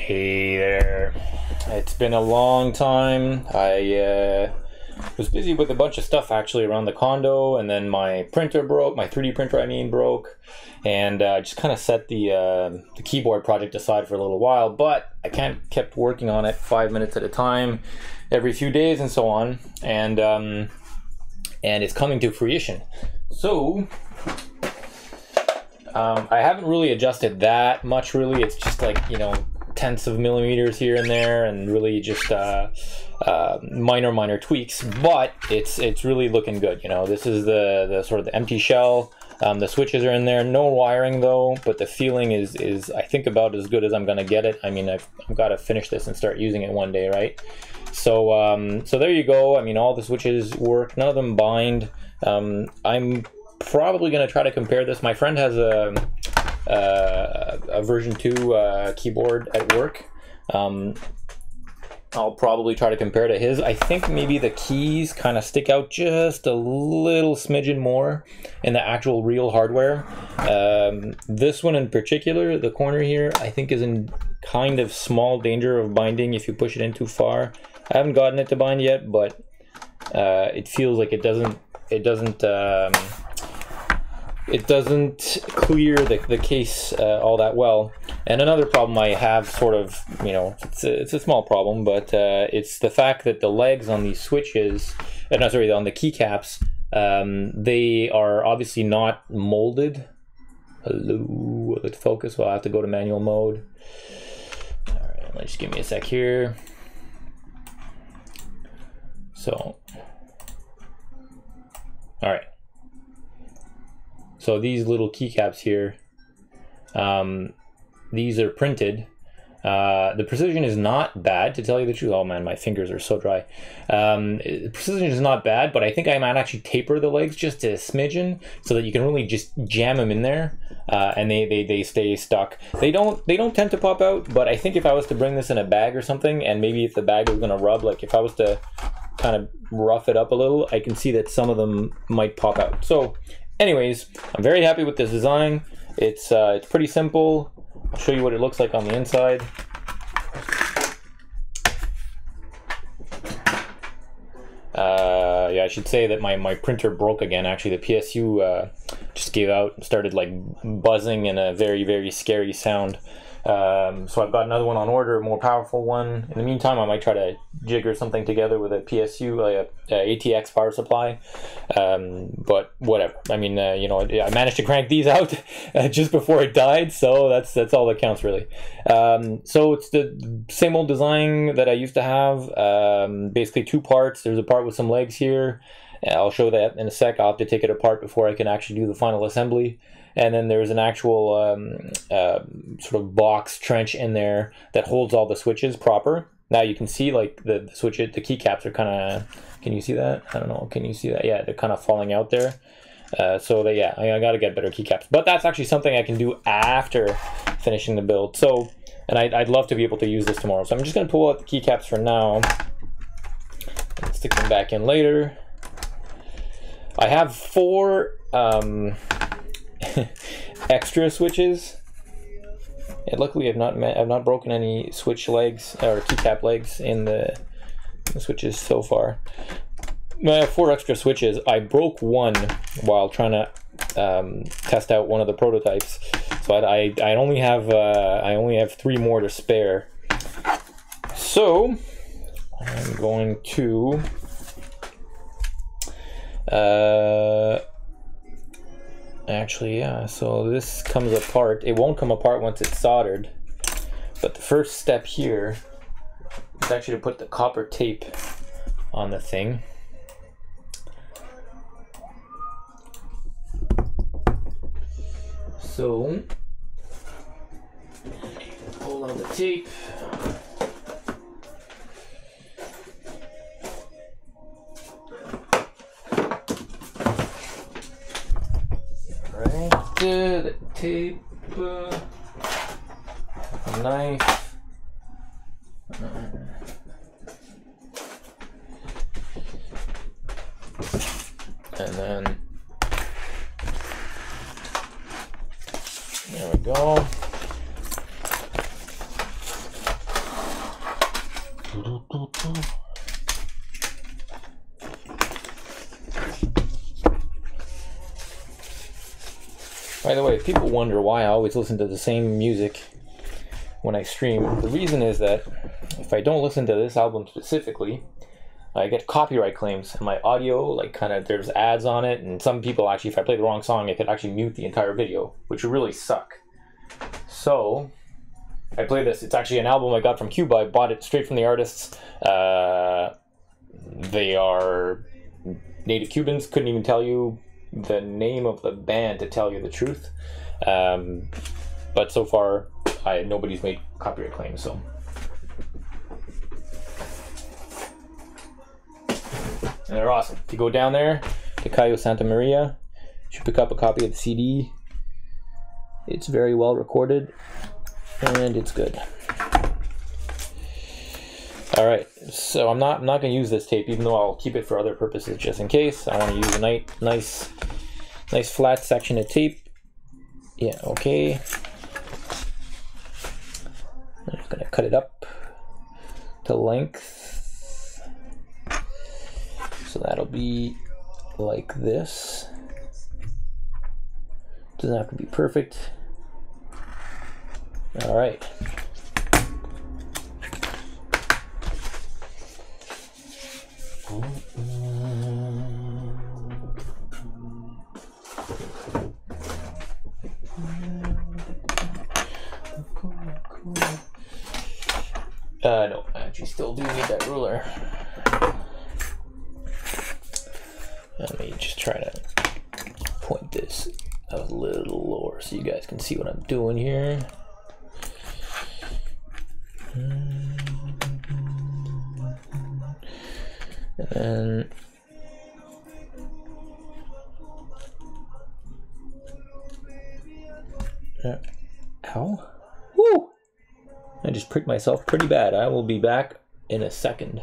Hey there. It's been a long time. I was busy with a bunch of stuff actually around the condo, and then my printer broke, my 3D printer I mean broke, and just kind of set the keyboard project aside for a little while, but I kept working on it 5 minutes at a time every few days and so on, and it's coming to fruition. So I haven't really adjusted that much really. It's just like, you know, tenths of millimeters here and there, and really just minor tweaks, but it's really looking good. You know, this is the sort of the empty shell. The switches are in there, no wiring though, but the feeling is I think about as good as I'm gonna get it. I mean, I've got to finish this and start using it one day, right? So so there you go. I mean, all the switches work, none of them bind. I'm probably gonna try to compare this. My friend has a version 2 keyboard at work. I'll probably try to compare to his. I think maybe the keys kind of stick out just a little smidgen more in the actual real hardware. This one in particular, the corner here, I think is in kind of small danger of binding if you push it in too far. I haven't gotten it to bind yet, but it feels like it doesn't clear the case all that well. And another problem I have, sort of, you know, it's a small problem, but it's the fact that the legs on these switches, no, sorry, on the keycaps, they are obviously not molded. Hello, let's focus. Well, I have to go to manual mode. All right, just give me a sec here. So, all right. So these little keycaps here, these are printed. The precision is not bad, to tell you the truth. Oh man, my fingers are so dry. Precision is not bad, but I think I might actually taper the legs just a smidgen so that you can really just jam them in there, and they stay stuck. They don't tend to pop out, but I think if I was to bring this in a bag or something, and maybe if the bag was gonna rub, like if I was to kind of rough it up a little, I can see that some of them might pop out. So anyways, I'm very happy with this design. It's pretty simple. I'll show you what it looks like on the inside. Yeah, I should say that my printer broke again. Actually, the PSU just gave out and started like buzzing in a very scary sound. So I've got another one on order, a more powerful one. In the meantime, I might try to jigger something together with a PSU, like a ATX power supply. But whatever. I mean, you know, I managed to crank these out just before it died, so that's all that counts really. So it's the same old design that I used to have. Basically 2 parts. There's a part with some legs here. I'll show that in a sec. I'll have to take it apart before I can actually do the final assembly. And then there's an actual sort of box trench in there that holds all the switches proper. Now you can see like the switches, the keycaps are kind of, can you see that? I don't know, can you see that? Yeah, they're kind of falling out there. So yeah, I gotta get better keycaps. But that's actually something I can do after finishing the build. So, and I'd love to be able to use this tomorrow. So I'm just gonna pull out the keycaps for now and stick them back in later. I have 4 extra switches, and luckily I've not broken any switch legs or keycap legs in the switches so far. I have 4 extra switches. I broke one while trying to test out one of the prototypes, so I only have 3 more to spare. So I'm going to actually, yeah, so this comes apart. It won't come apart once it's soldered, but the first step here is actually to put the copper tape on the thing. So hold on the tape. The tape, knife, and then there we go. By the way, if people wonder why I always listen to the same music when I stream, the reason is that if I don't listen to this album specifically, I get copyright claims, and my audio, like, kind of, there's ads on it, and some people actually, if I play the wrong song, it could actually mute the entire video, which would really suck. So I play this. It's actually an album I got from Cuba. I bought it straight from the artists. They are native Cubans. Couldn't even tell you the name of the band, to tell you the truth. But so far, nobody's made copyright claims, so. And they're awesome. If you go down there to Cayo Santa Maria, you should pick up a copy of the CD. It's very well recorded, and it's good. All right, so I'm not going to use this tape, even though I'll keep it for other purposes just in case. I want to use a nice flat section of tape. Yeah, okay. I'm just going to cut it up to length. So that'll be like this. Doesn't have to be perfect. All right. No, I actually still do need that ruler. Let me just try to point this a little lower so you guys can see what I'm doing here. And then, ow! Woo! I just pricked myself pretty bad. I will be back in a second.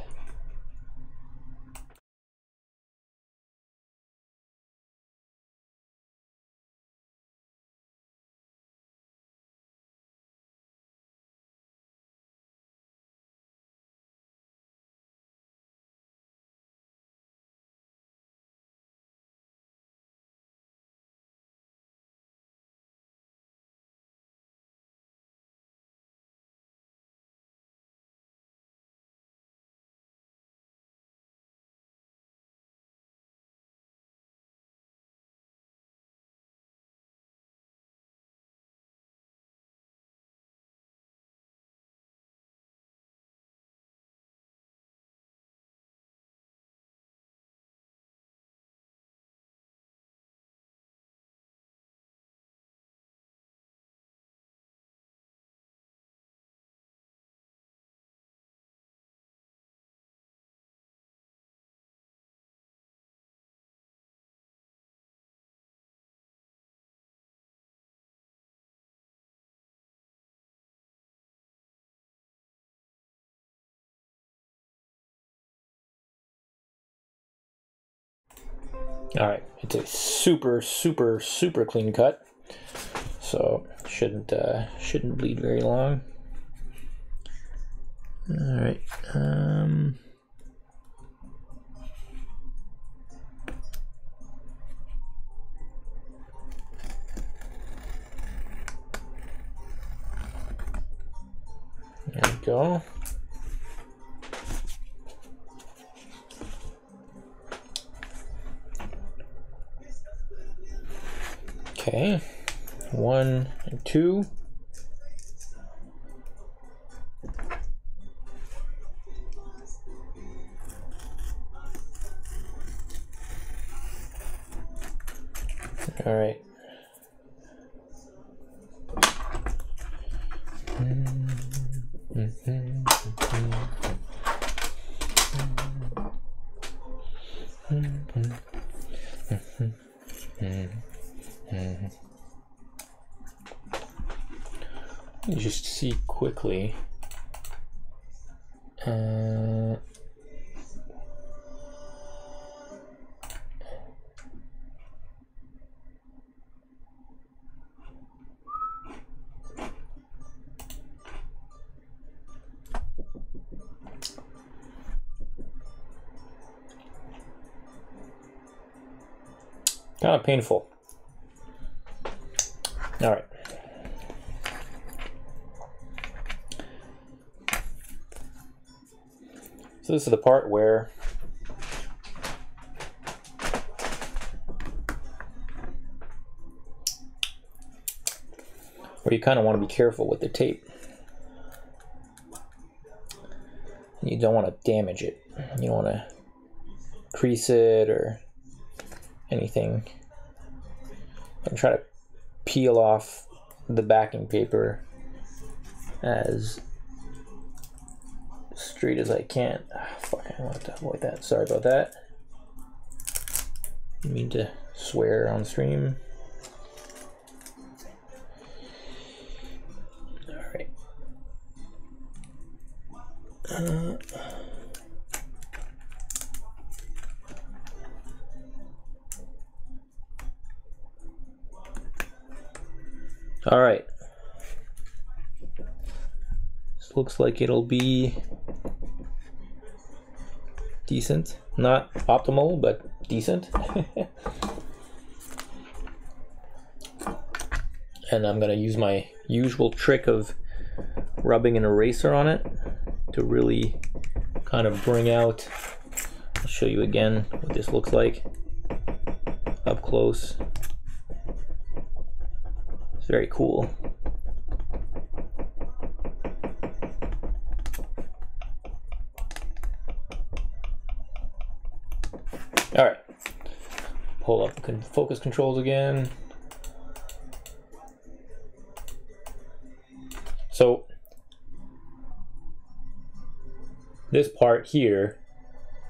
All right, it's a super clean cut, so shouldn't bleed very long. All right. There we go. Okay, 1 and 2. All right. You just see quickly. Kind of painful. All right. So this is the part where you kind of want to be careful with the tape. You don't want to damage it. You don't want to crease it or anything. And try to peel off the backing paper as straight as I can. Fuck, I want to avoid that. Sorry about that. Didn't mean to swear on stream. Alright. Alright. This looks like it'll be decent. Not optimal, but decent. And I'm gonna use my usual trick of rubbing an eraser on it to really kind of bring out, I'll show you again what this looks like up close. It's very cool. All right, pull up the focus controls again. So this part here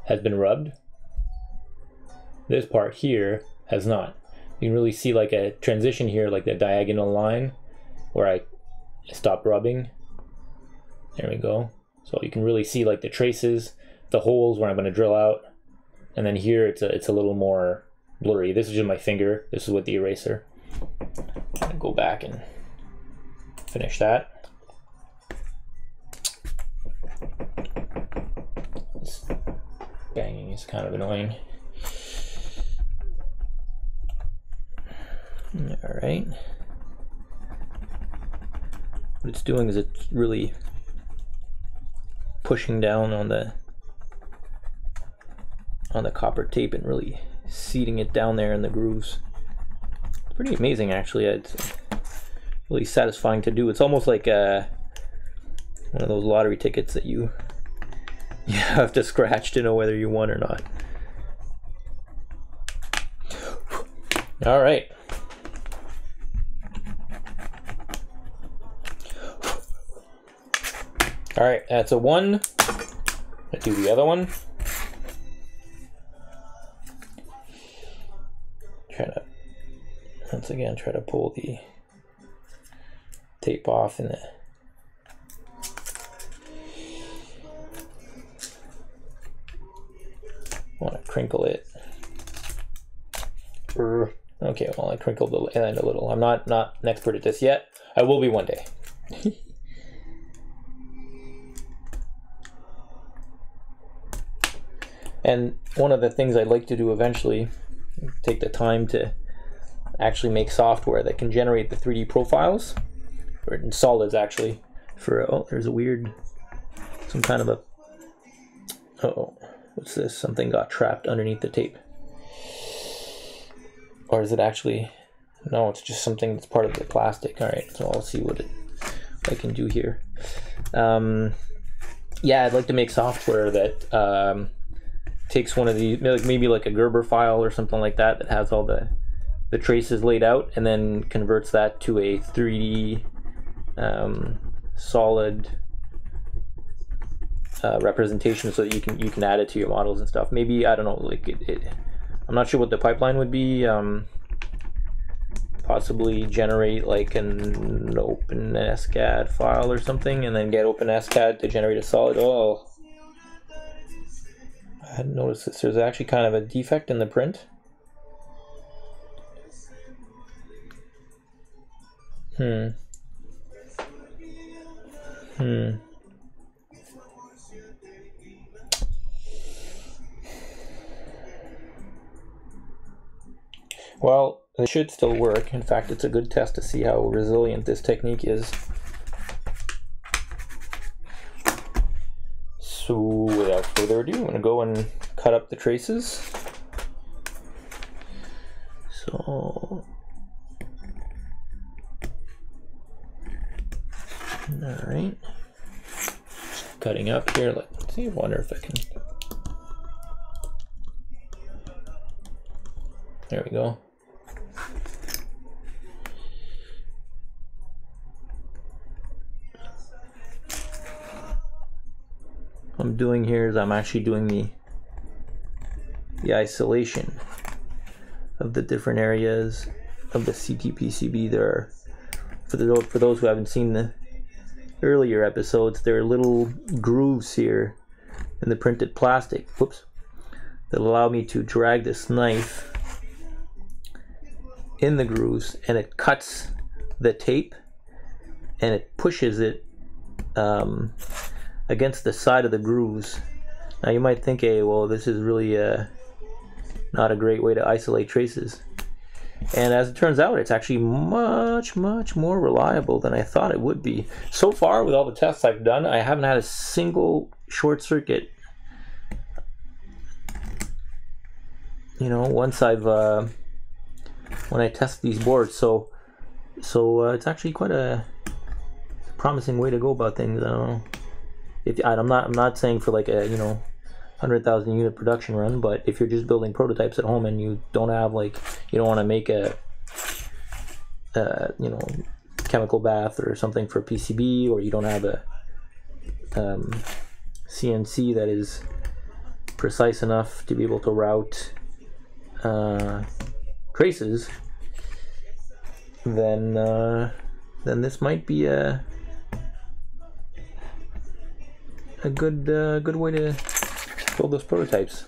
has been rubbed. This part here has not. You can really see like a transition here, like the diagonal line where I stopped rubbing. There we go. So you can really see like the traces, the holes where I'm going to drill out. And then here it's a little more blurry. This is just my finger. This is with the eraser. I'll go back and finish that. This banging is kind of annoying. All right. What it's doing is it's really pushing down on the copper tape and really seating it down there in the grooves. It's pretty amazing, actually. It's really satisfying to do. It's almost like one of those lottery tickets that you have to scratch to know whether you won or not. All right. All right, that's a 1. Let's do the other one. Once again, try to pull the tape off in the want to crinkle it. Okay, well, I crinkled the end a little. I'm not an expert at this yet. I will be one day. And one of the things I'd like to do eventually, take the time to actually make software that can generate the 3D profiles, or in solids actually, for, oh, there's a weird, some kind of a, uh-oh, what's this? Something got trapped underneath the tape. Or is it actually, no, it's just something that's part of the plastic. All right, so I'll see what I can do here. Yeah, I'd like to make software that takes one of these, maybe like a Gerber file or something like that, that has all the traces laid out, and then converts that to a 3D solid representation, so that you can add it to your models and stuff. Maybe, I don't know, like I'm not sure what the pipeline would be. Possibly generate like an OpenSCAD file or something, and then get OpenSCAD to generate a solid. Oh, I hadn't noticed this. There's actually kind of a defect in the print. Well, it should still work. In fact, it's a good test to see how resilient this technique is. So without further ado, I'm going to go and cut up the traces. So, alright. Cutting up here. Let's see, I wonder if I can. There we go. What I'm doing here is I'm actually doing the isolation of the different areas of the CTPCB. There are, for those who haven't seen the earlier episodes, there are little grooves here in the printed plastic, whoops, that allow me to drag this knife in the grooves, and it cuts the tape and it pushes it against the side of the grooves. Now you might think, hey, well, this is really not a great way to isolate traces. And as it turns out, it's actually much more reliable than I thought it would be. So far, with all the tests I've done, I haven't had a single short circuit. You know, once I've when I test these boards, so it's actually quite a promising way to go about things. I don't know. I'm not saying for like a 100,000 unit production run, but if you're just building prototypes at home and you don't have you don't want to make a chemical bath or something for PCB, or you don't have a CNC that is precise enough to be able to route traces, then this might be a good way to build those prototypes.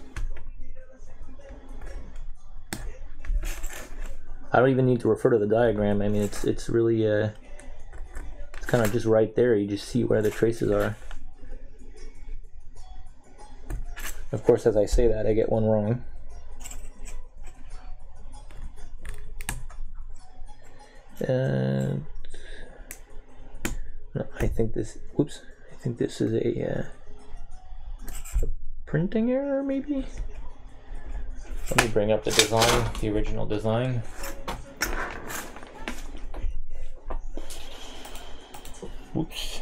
I don't even need to refer to the diagram. I mean, it's really it's kind of just right there. You just see where the traces are. Of course, as I say that, I get one wrong. And no, I think this. Whoops. I think this is a printing error, maybe? Let me bring up the design, the original design. Oops.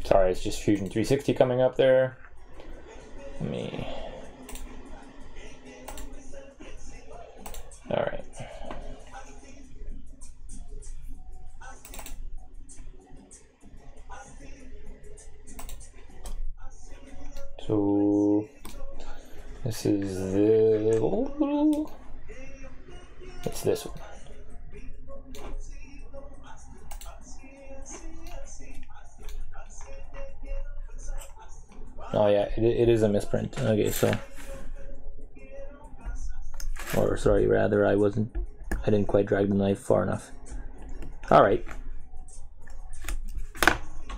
Sorry, it's just Fusion 360 coming up there. Let me... Alright. So... This is the... It's this one. Oh yeah, it is a misprint. Okay, so, or sorry, rather, I didn't quite drag the knife far enough. All right,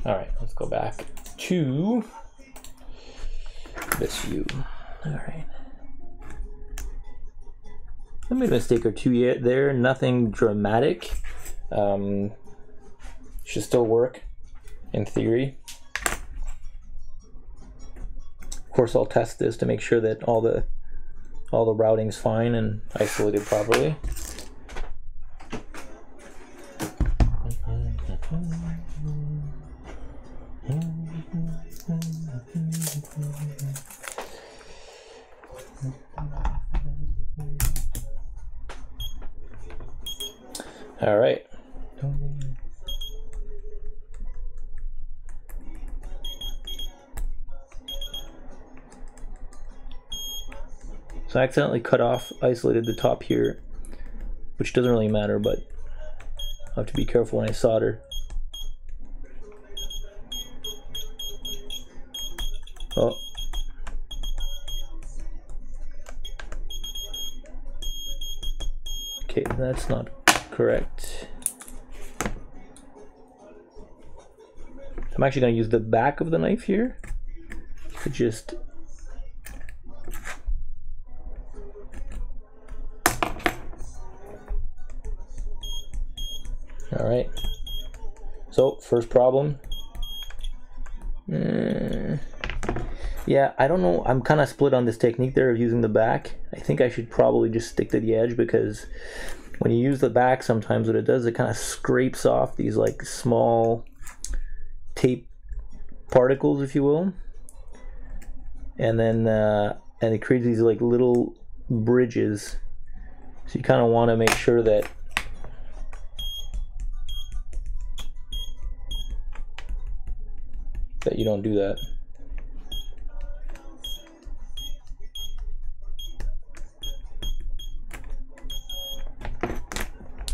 let's go back to this view. All right, I made a mistake or two yet there. Nothing dramatic. Should still work in theory. Of course, I'll test this to make sure that all the routing's fine and isolated properly. All right. So I accidentally isolated the top here, which doesn't really matter, but I have to be careful when I solder. Oh. Okay, that's not correct. I'm actually going to use the back of the knife here to just all right. So first problem. Yeah, I don't know. I'm kind of split on this technique there of using the back. I think I should probably just stick to the edge, because when you use the back, sometimes what it does, it kind of scrapes off these like small tape particles, if you will, and then and it creates these like little bridges. So you kind of want to make sure that you don't do that.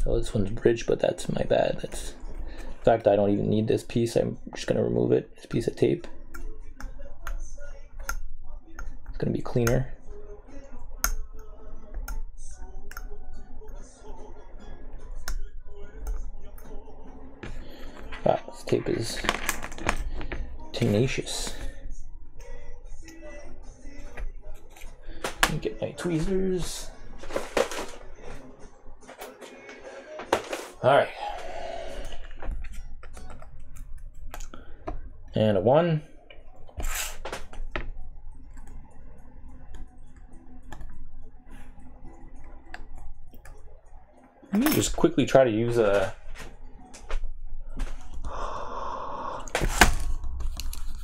Oh, this one's bridged, but that's my bad. That's, in fact, I don't even need this piece. I'm just going to remove it. This piece of tape. It's going to be cleaner. Ah, this tape is tenacious. Let me get my tweezers. All right. And a 1. Let me just quickly try to use a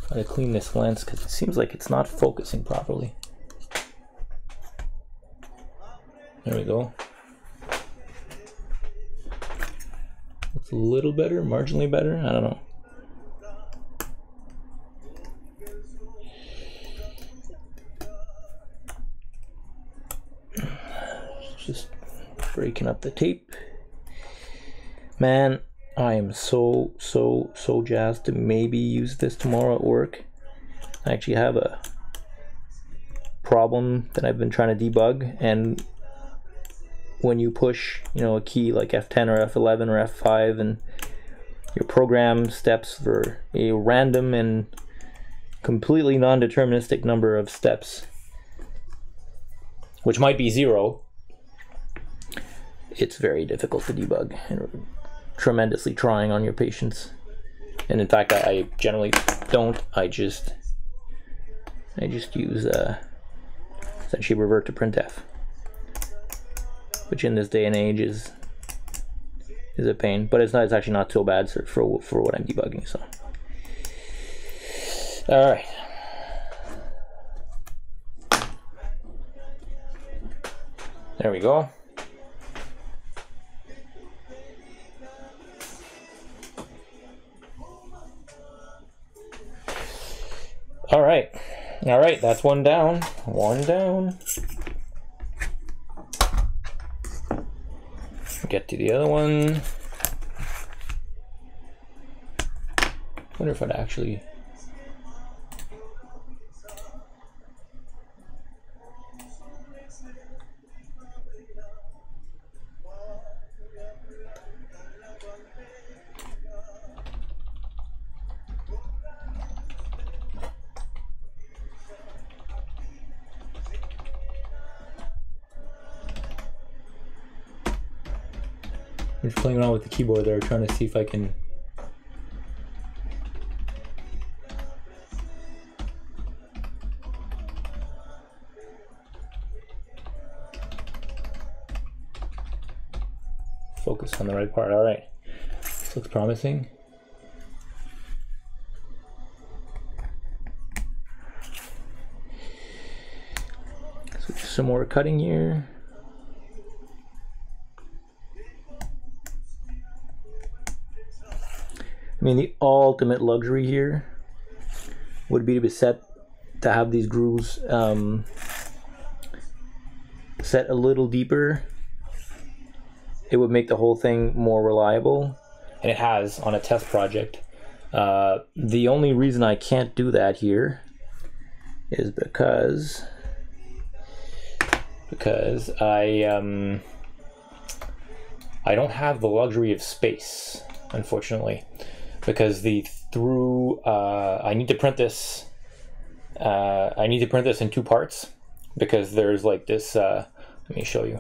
try to clean this lens, because it seems like it's not focusing properly. There we go. It's a little better, marginally better, I don't know. Just breaking up the tape. Man, I am so jazzed to maybe use this tomorrow at work. I actually have a problem that I've been trying to debug, and when you push, you know, a key like F10 or F11 or F5, and your program steps for a random and completely non-deterministic number of steps, which might be 0, it's very difficult to debug and tremendously trying on your patience. And in fact, I generally don't. I just use essentially revert to printf, which in this day and age is a pain, but it's actually not so bad for what I'm debugging. So all right, there we go. All right, that's one down. Get to the other one. Wonder if I'd actually... I'm just playing around with the keyboard there, trying to see if I can focus on the right part. All right, this looks promising. Switch to some more cutting here. I mean, the ultimate luxury here would be to have these grooves set a little deeper it would make the whole thing more reliable, and it has on a test project. The only reason I can't do that here is because I don't have the luxury of space, unfortunately, because I need to print this. I need to print this in 2 parts because there's like this. Let me show you.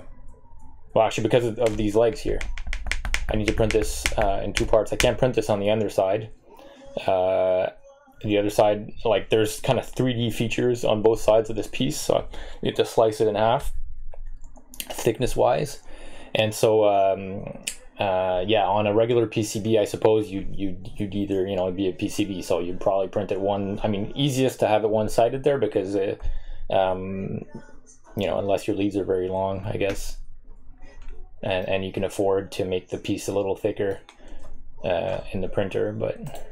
Well, actually, because of these legs here, I need to print this in 2 parts. I can't print this on the underside. The other side, like, there's kind of 3D features on both sides of this piece, so you have to slice it in half, thickness-wise. And so, yeah, on a regular PCB, I suppose you'd either, you know, it'd be a PCB, so you'd probably print it one. I mean, easiest to have it one-sided there because, you know, unless your leads are very long, I guess, and you can afford to make the piece a little thicker in the printer, but.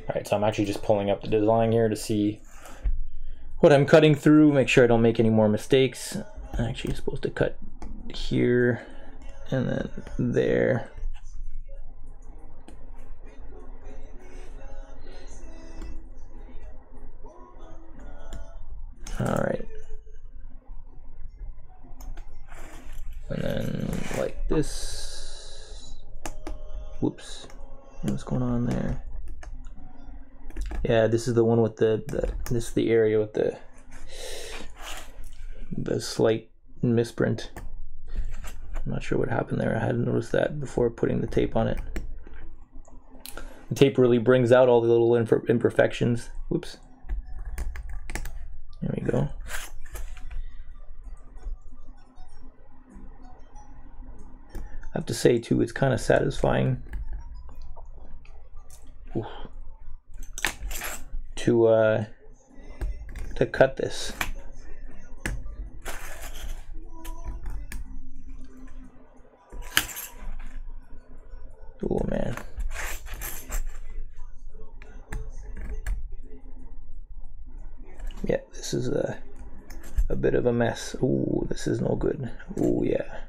Alright, so I'm actually just pulling up the design here to see what I'm cutting through, make sure I don't make any more mistakes. I'm actually supposed to cut here and then there. Alright. And then like this. Whoops. What's going on there? Yeah, this is the one with this is the area with the slight misprint. I'm not sure what happened there. I hadn't noticed that before putting the tape on it. The tape really brings out all the little imperfections. Whoops. There we go. I have to say too, it's kind of satisfying. Oof. To cut this. Oh man. Yeah, this is a bit of a mess. Ooh, this is no good. Ooh, yeah.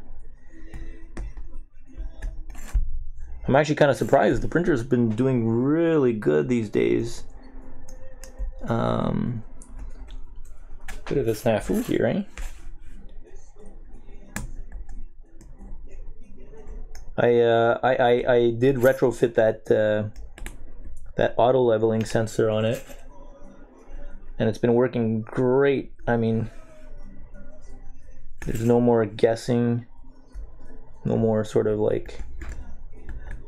I'm actually kind of surprised. The printer's been doing really good these days. Bit of a snafu here, eh? I did retrofit that auto leveling sensor on it, and it's been working great. I mean, there's no more guessing, no more sort of like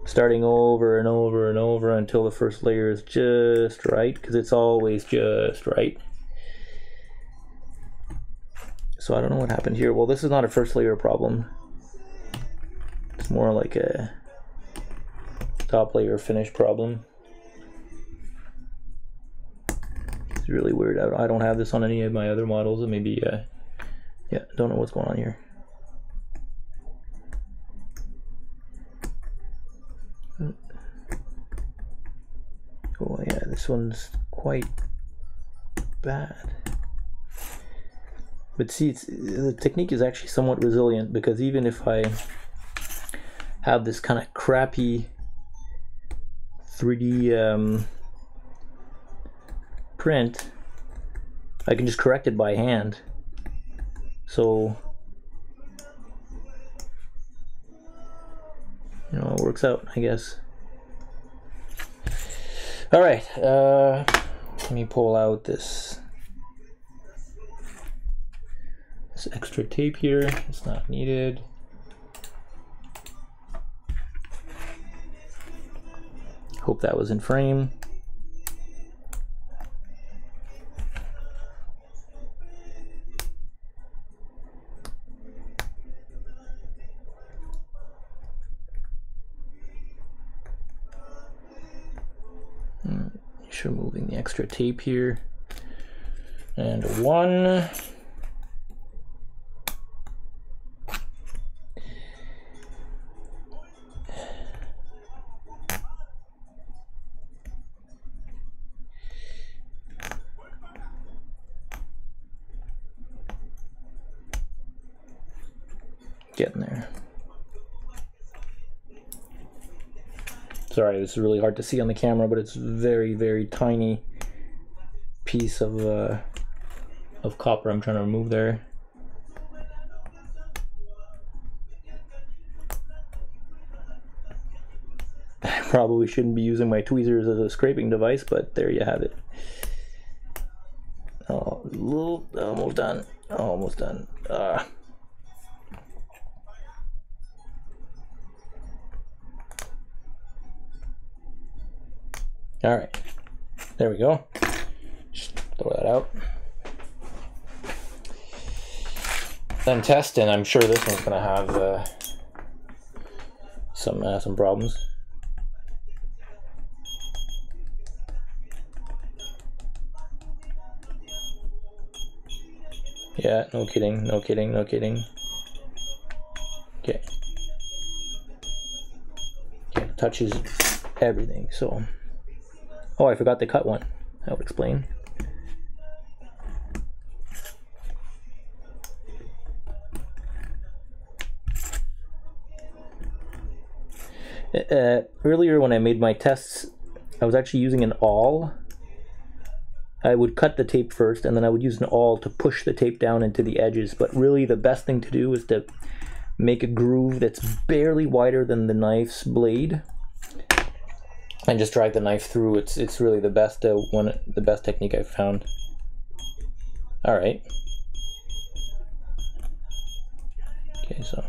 starting over and over and over until the first layer is just right, because it's always just right. So I don't know what happened here. Well, this is not a first layer problem. It's more like a top layer finish problem. It's really weird. I don't have this on any of my other models. It may be, yeah, don't know what's going on here. Oh yeah, this one's quite bad. But see, the technique is actually somewhat resilient, because even if I have this kind of crappy 3D print, I can just correct it by hand. So, you know, it works out, I guess. All right, let me pull out this extra tape here. It's not needed. Hope that was in frame. Just removing the extra tape here. And one. Getting there. Sorry, this is really hard to see on the camera, but it's very, very tiny piece of copper I'm trying to remove there. I probably shouldn't be using my tweezers as a scraping device, but there you have it. Oh, almost done. Almost done. All right, there we go. Just throw that out. Then test, and I'm sure this one's gonna have some problems. Yeah, no kidding, no kidding, no kidding. Okay. Okay, touches everything, so. Oh, I forgot to cut one. That would explain. Earlier when I made my tests, I was actually using an awl. I would cut the tape first, and then I would use an awl to push the tape down into the edges. But really the best thing to do is to make a groove that's barely wider than the knife's blade, and just drag the knife through. It's really the best the best technique I've found. All right. Okay, so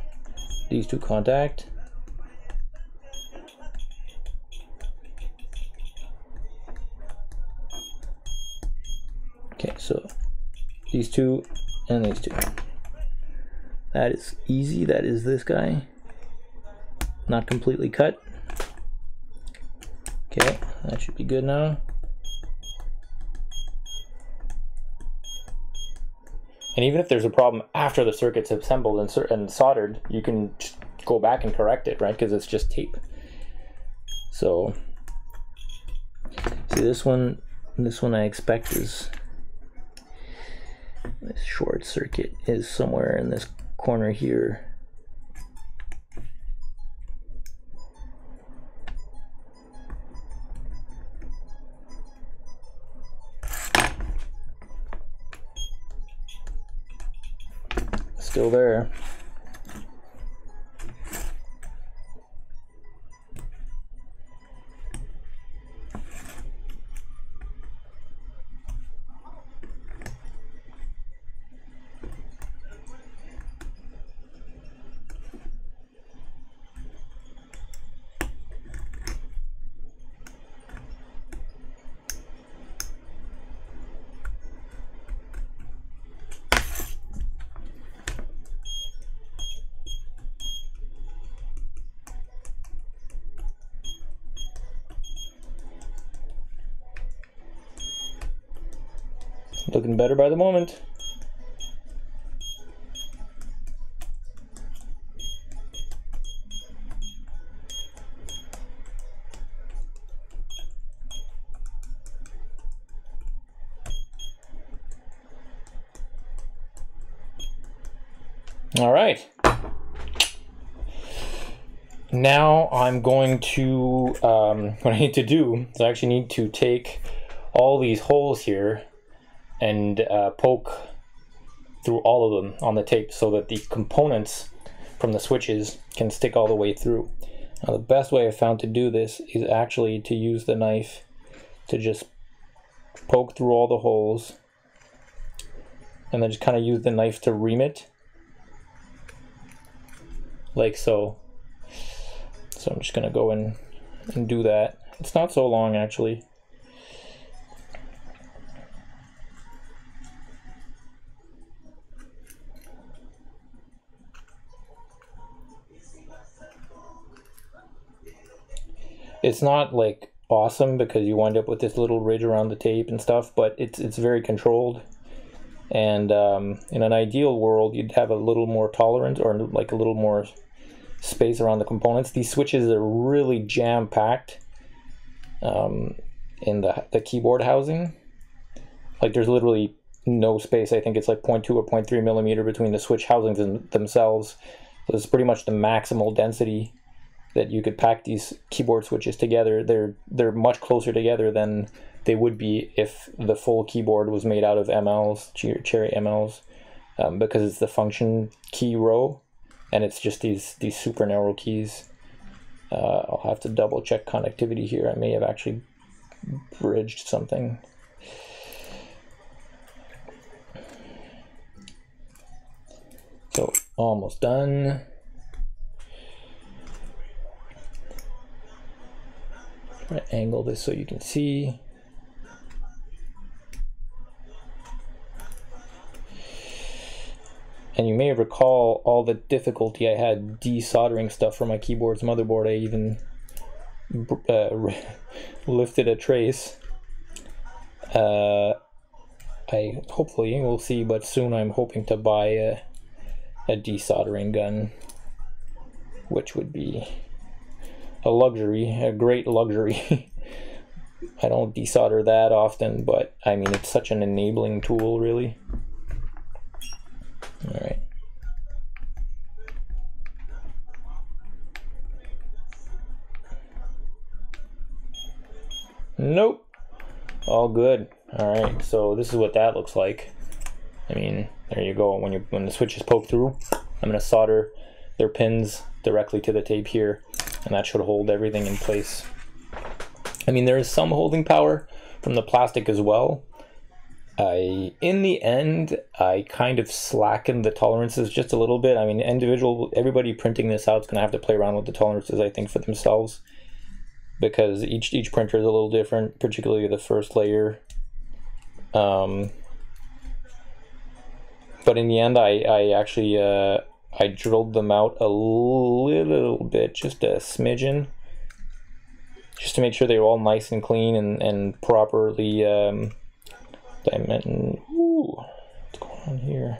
these two contact. Okay, so these two and these two. That is easy. That is this guy. Not completely cut. Okay, that should be good now. And even if there's a problem after the circuit's assembled and soldered, you can just go back and correct it, right? Because it's just tape. So, see this one I expect is, this short circuit is somewhere in this corner here. Still there. Looking better by the moment. All right. Now I'm going to, what I need to do is I actually need to take all these holes here and poke through all of them on the tape so that the components from the switches can stick all the way through. Now the best way I found to do this is actually to use the knife to just poke through all the holes and then just kind of use the knife to ream it like so. So I'm just gonna go in and do that. It's not so long actually. It's not like awesome because you wind up with this little ridge around the tape and stuff, but it's very controlled. And in an ideal world, you'd have a little more tolerance or like a little more space around the components. These switches are really jam-packed in the keyboard housing. Like there's literally no space. I think it's like 0.2 or 0.3 millimeter between the switch housings themselves. So it's pretty much the maximal density that you could pack these keyboard switches together. They're much closer together than they would be if the full keyboard was made out of MLs, Cherry MLs, because it's the function key row, and it's just these super narrow keys. I'll have to double check connectivity here. I may have actually bridged something. So almost done. Try to angle this so you can see. And you may recall all the difficulty I had desoldering stuff for my keyboard's motherboard. I even lifted a trace. I hopefully we'll see, but soon I'm hoping to buy a desoldering gun, which would be a luxury, a great luxury. I don't desolder that often, but I mean, it's such an enabling tool, really. All right. Nope. All good. All right. So this is what that looks like. I mean, there you go. When the switch is poked through, I'm gonna solder their pins directly to the tape here, and that should hold everything in place. I mean, there is some holding power from the plastic as well. In the end, I kind of slackened the tolerances just a little bit. I mean, everybody printing this out is gonna have to play around with the tolerances, I think, for themselves, because each printer is a little different, particularly the first layer. But in the end, I actually I drilled them out a little bit, just a smidgen, just to make sure they were all nice and clean and properly dimensioned. Ooh, what's going on here?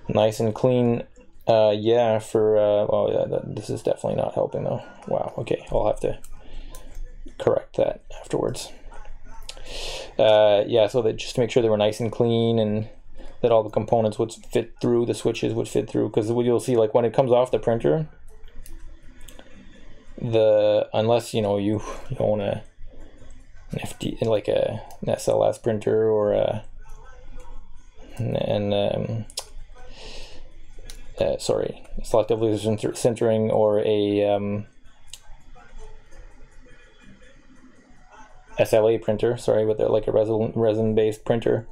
Nice and clean. Yeah, for oh yeah, this is definitely not helping though. Wow. Okay, I'll have to correct that afterwards. Yeah, so that just to make sure they were nice and clean and that all the components would fit through, the switches would fit through, because what you'll see, like when it comes off the printer, unless you know you own an FD, like an SLS printer or sorry, selective laser sintering, or a SLA printer, sorry, with like a resin-based printer,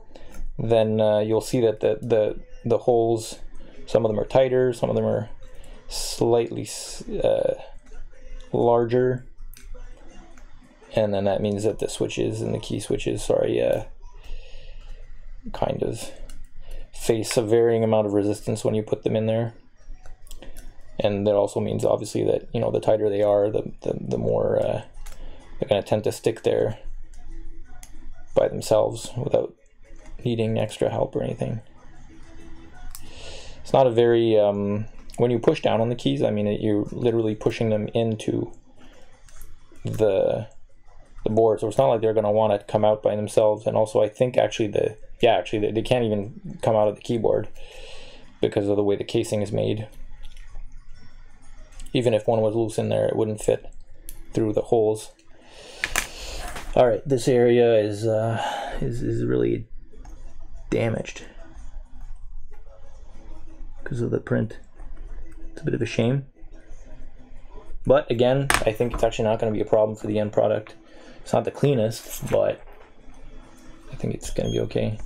then you'll see that the holes, some of them are tighter, some of them are slightly larger, and then that means that the switches and the key switches, sorry, kind of face a varying amount of resistance when you put them in there. And that also means, obviously, that you know, the tighter they are, the more they're going to tend to stick there by themselves without needing extra help or anything. It's not a very when you push down on the keys, I mean, you're literally pushing them into the board, so it's not like they're going to want to come out by themselves. And also, I think actually they can't even come out of the keyboard because of the way the casing is made. Even if one was loose in there, it wouldn't fit through the holes. All right, this area is really damaged because of the print. It's a bit of a shame, but again, I think it's actually not going to be a problem for the end product. It's not the cleanest, but I think it's going to be okay.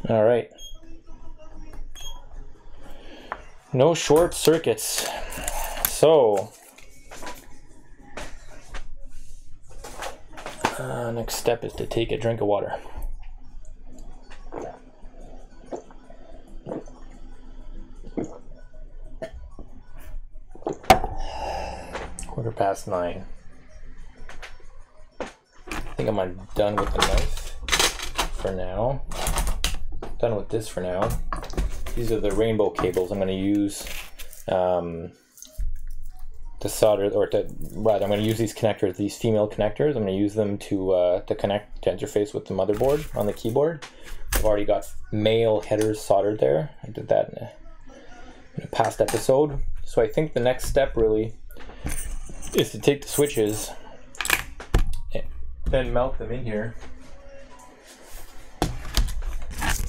All right. No short circuits. So, next step is to take a drink of water. Quarter past 9. I think I'm done with the knife for now. done with this for now. These are the rainbow cables I'm going to use to solder, or rather, I'm going to use these connectors, these female connectors. I'm going to use them to connect, to interface with the motherboard on the keyboard. I've already got male headers soldered there. I did that in a past episode. So I think the next step really is to take the switches and then mount them in here.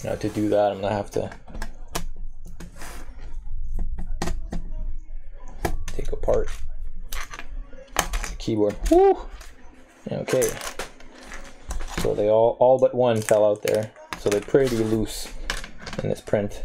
Now to do that, I'm going to have to take apart the keyboard. Woo! Okay. So they all but one fell out there. So they're pretty loose in this print.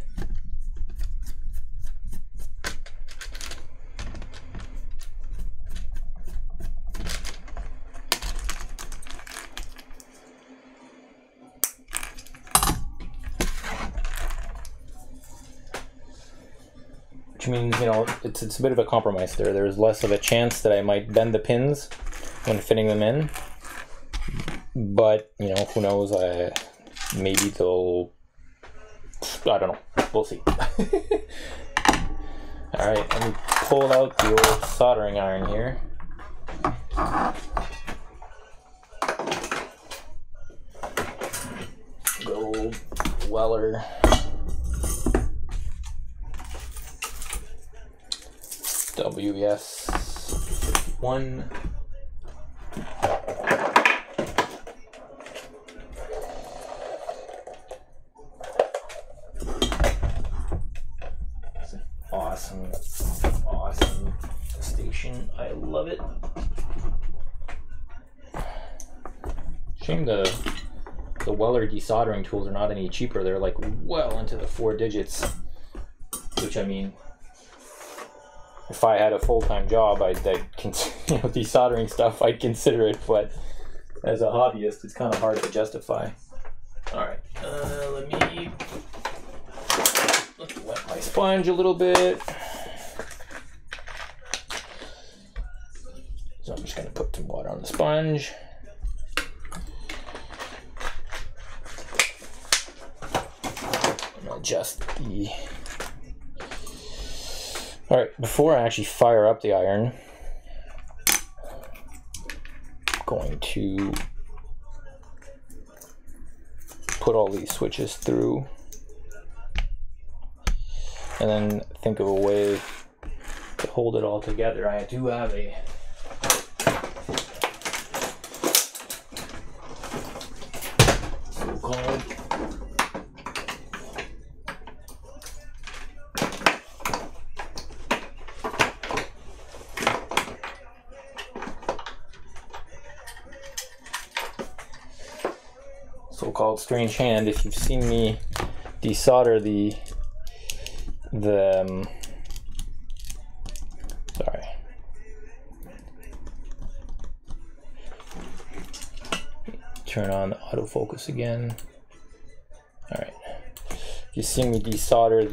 Which means, you know, it's a bit of a compromise there. There's less of a chance that I might bend the pins when fitting them in. But, you know, who knows, maybe they'll, I don't know, we'll see. Alright, let me pull out the old soldering iron here. The old Weller WS1. Awesome station. I love it. Shame the Weller desoldering tools are not any cheaper. They're like well into the 4 digits. Which, I mean, if I had a full-time job, I'd you know, desoldering stuff, I'd consider it. But as a hobbyist, it's kind of hard to justify. All right, let me wet my sponge a little bit. So I'm just going to put some water on the sponge. And adjust the... Alright, before I actually fire up the iron, I'm going to put all these switches through and then think of a way to hold it all together. I do have a so-called strange hand. If you've seen me desolder sorry. Turn on the autofocus again. All right. If you see me desolder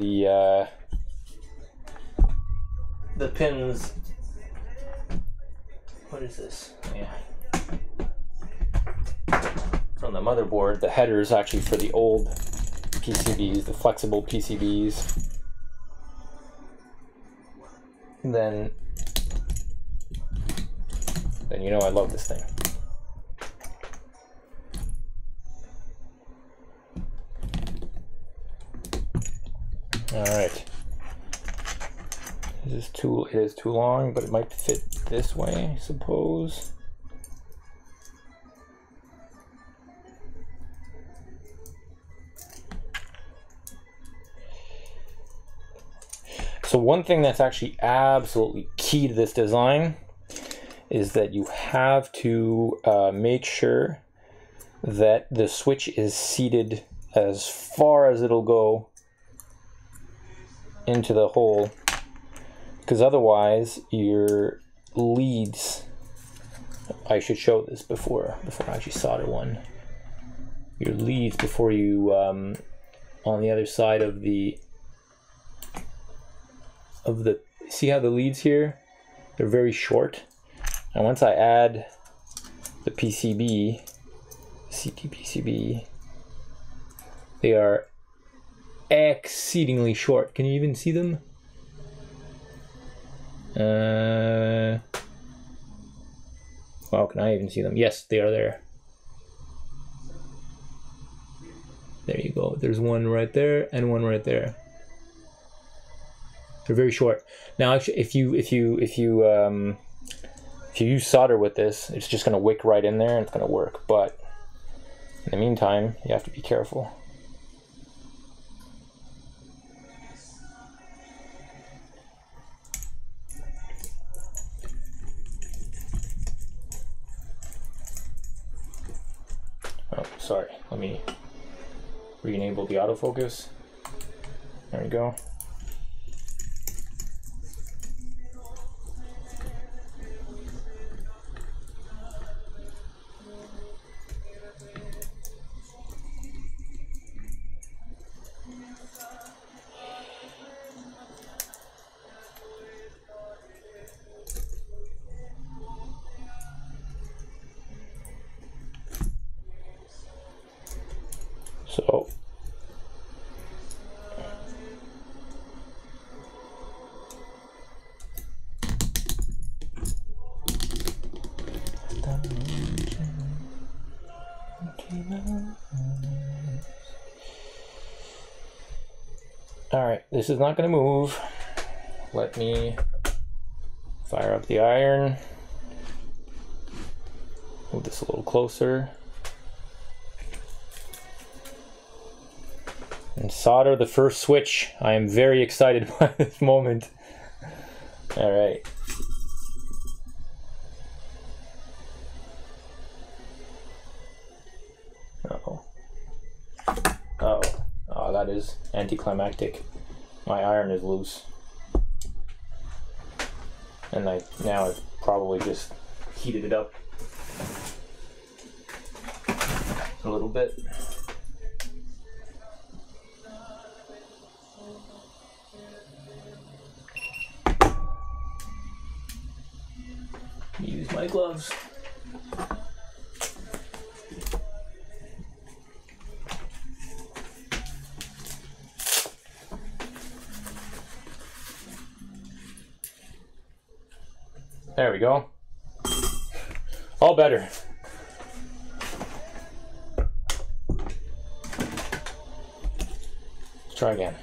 the pins. What is this? Yeah. From the motherboard, the header is actually for the old PCBs, the flexible PCBs. Then you know I love this thing. All right. It is too long, but it might fit this way, I suppose. So one thing that's actually absolutely key to this design is that you have to make sure that the switch is seated as far as it'll go into the hole, because otherwise your leads, I should show this before I actually solder one, your leads before you on the other side of the see how the leads here, they're very short, and once I add the PCB, CT PCB, they are exceedingly short. Can you even see them? Wow, can I even see them? Yes, they are there. There you go. There's one right there and one right there. They're very short. Now, actually, if you use solder with this, it's just gonna wick right in there and it's gonna work. But in the meantime, you have to be careful. Oh, sorry. Let me re-enable the autofocus. There we go. So all right, this is not going to move. Let me fire up the iron. Move this a little closer. And solder the first switch. I am very excited by this moment. All right. Uh-oh. Uh-oh. Oh, that is anticlimactic. My iron is loose. And now I've probably just heated it up a little bit. Use my gloves. There we go. All better. Let's try again.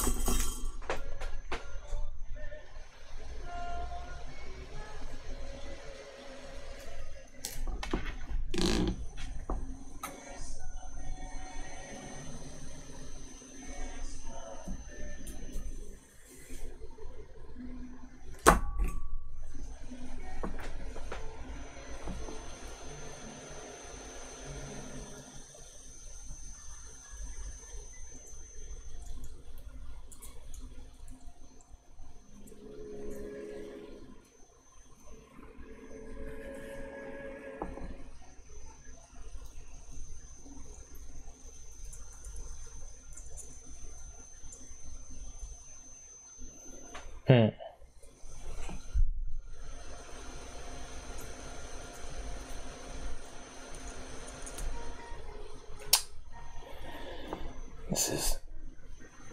This is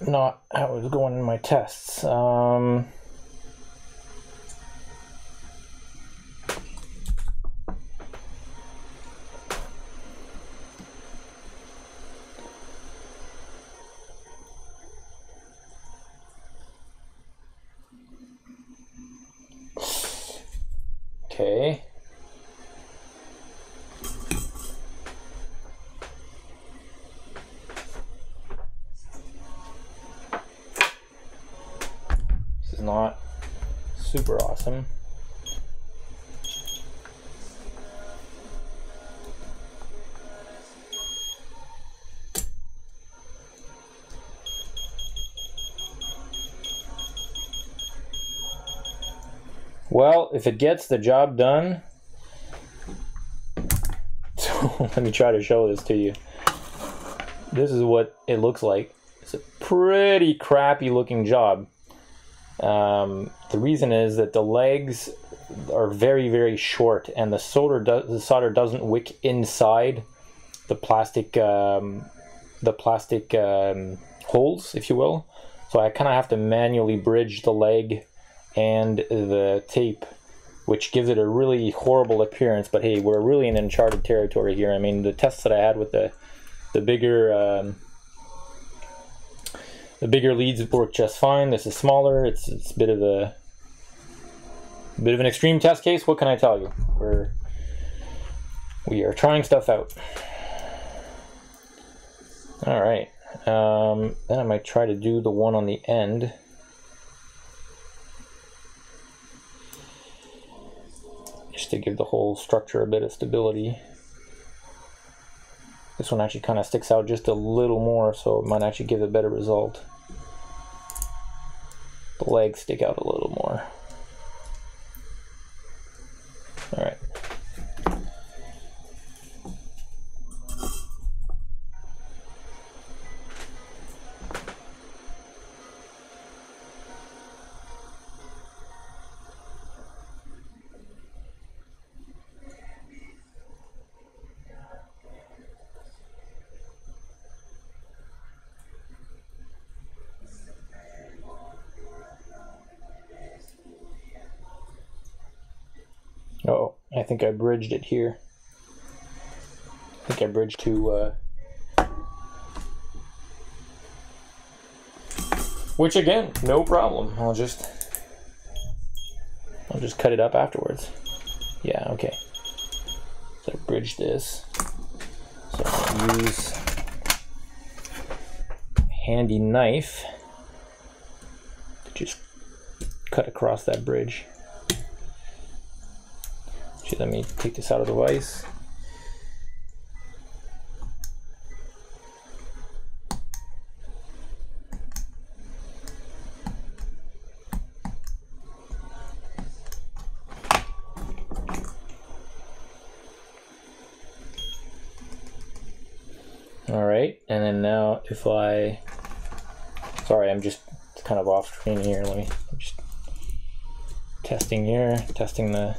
not how it was going in my tests. Okay. This is not super awesome. Well, if it gets the job done, so let me try to show this to you. This is what it looks like. It's a pretty crappy looking job. The reason is that the legs are very, very short, and the solder doesn't wick inside the plastic holes, if you will. So I kind of have to manually bridge the leg and the tape, which gives it a really horrible appearance. But hey, we're really in uncharted territory here. I mean, the tests that I had with the bigger leads work just fine. This is smaller. It's a bit of an extreme test case. What can I tell you? We are trying stuff out. All right. Then I might try to do the one on the end. Just to give the whole structure a bit of stability. This one actually kind of sticks out just a little more, so it might actually give a better result. The legs stick out a little more. All right. Oh, I think I bridged it here. I think I bridged to, which again, no problem. I'll just cut it up afterwards. Yeah, okay. So I bridged this. So I'm gonna use a handy knife to just cut across that bridge. Let me take this out of the vise. All right, and then now if I, sorry, I'm just kind of off screen here. I'm just testing here, testing the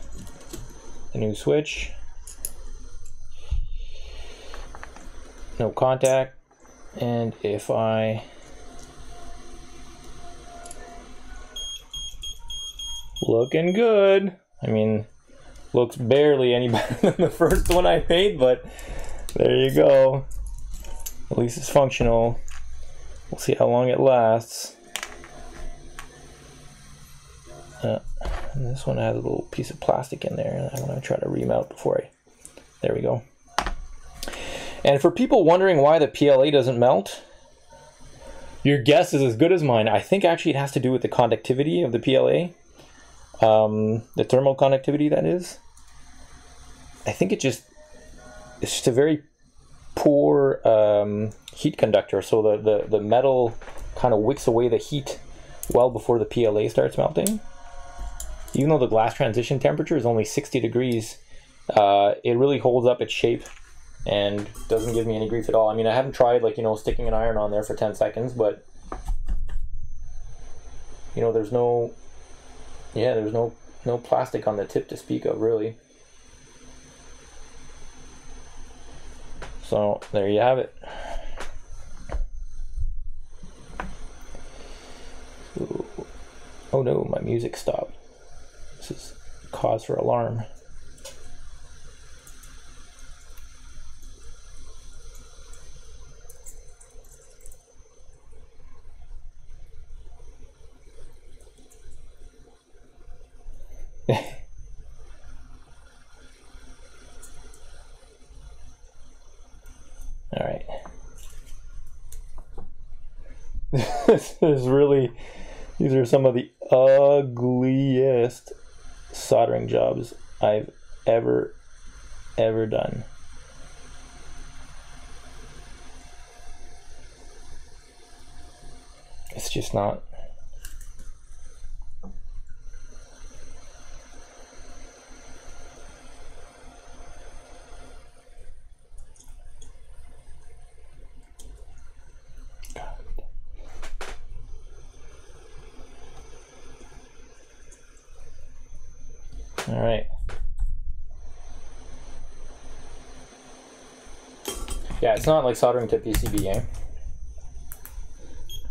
new switch. No contact. And if I looking good. I mean, looks barely any better than the first one I made, but there you go. At least it's functional. We'll see how long it lasts. And this one has a little piece of plastic in there. I'm going to try to remount before there we go. And for people wondering why the PLA doesn't melt, your guess is as good as mine. I think actually it has to do with the conductivity of the PLA. The thermal conductivity, that is. I think it's just a very poor heat conductor. So the metal kind of wicks away the heat well before the PLA starts melting. Even though the glass transition temperature is only 60 degrees, it really holds up its shape and doesn't give me any grief at all. I mean, I haven't tried, like, you know, sticking an iron on there for 10 seconds, but, you know, there's no plastic on the tip to speak of, really. So there you have it. Ooh. Oh no, my music stopped. This is cause for alarm. All right. This is really, these are some of the ugliest soldering jobs I've ever done. It's just not. All right. Yeah, it's not like soldering to PCB, eh?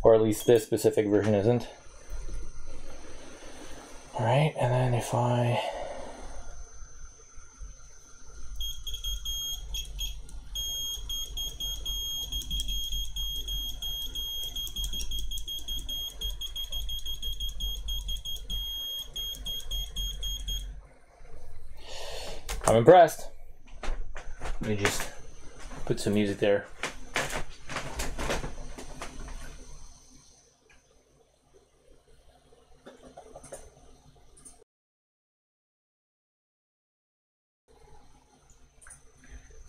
or at least this specific version isn't. All right, and then if I I'm impressed. Let me just put some music there.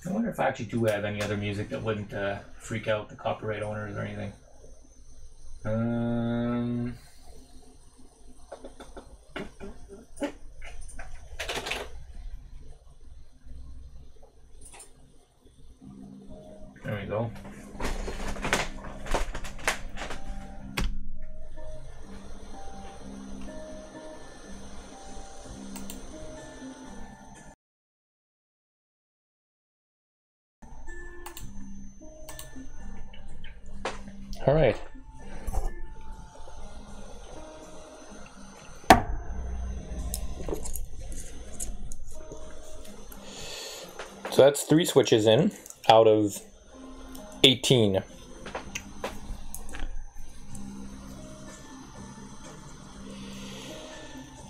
I wonder if I actually do have any other music that wouldn't freak out the copyright owners or anything. There we go. All right. So that's 3 switches in out of 18.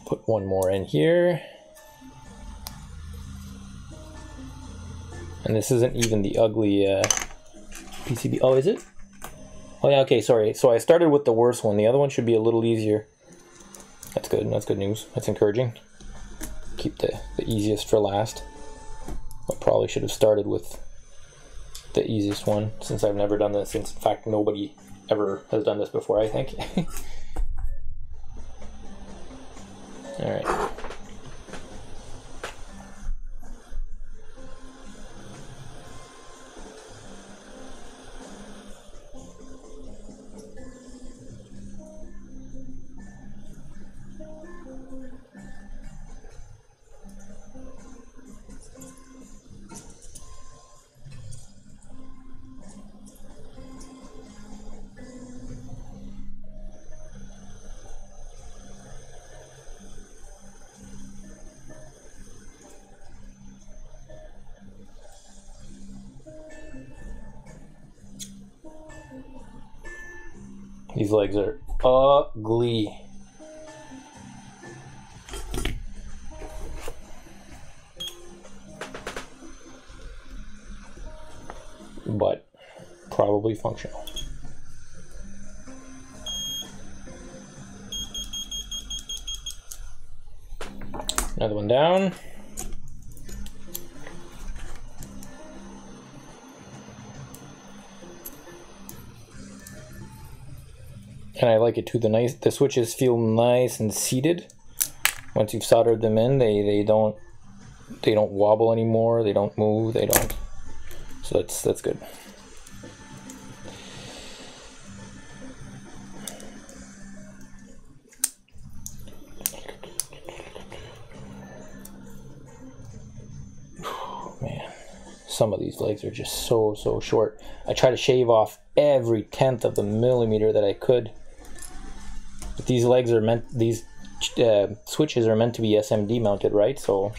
Put one more in here. And this isn't even the ugly PCB. Oh, is it? Oh yeah, okay, sorry. So I started with the worst one. The other one should be a little easier. That's good. That's good news. That's encouraging. Keep the easiest for last. I probably should have started with the easiest one, since I've never done this. In fact, nobody ever has done this before, I think. All right. These legs are ugly. But probably functional. Another one down. And I like it too. The switches feel nice and seated. Once you've soldered them in, they don't wobble anymore. They don't move. They don't. So that's good. Man, some of these legs are just so short. I try to shave off every 1/10 of the millimeter that I could. But these legs are meant, these switches are meant to be SMD mounted, right? So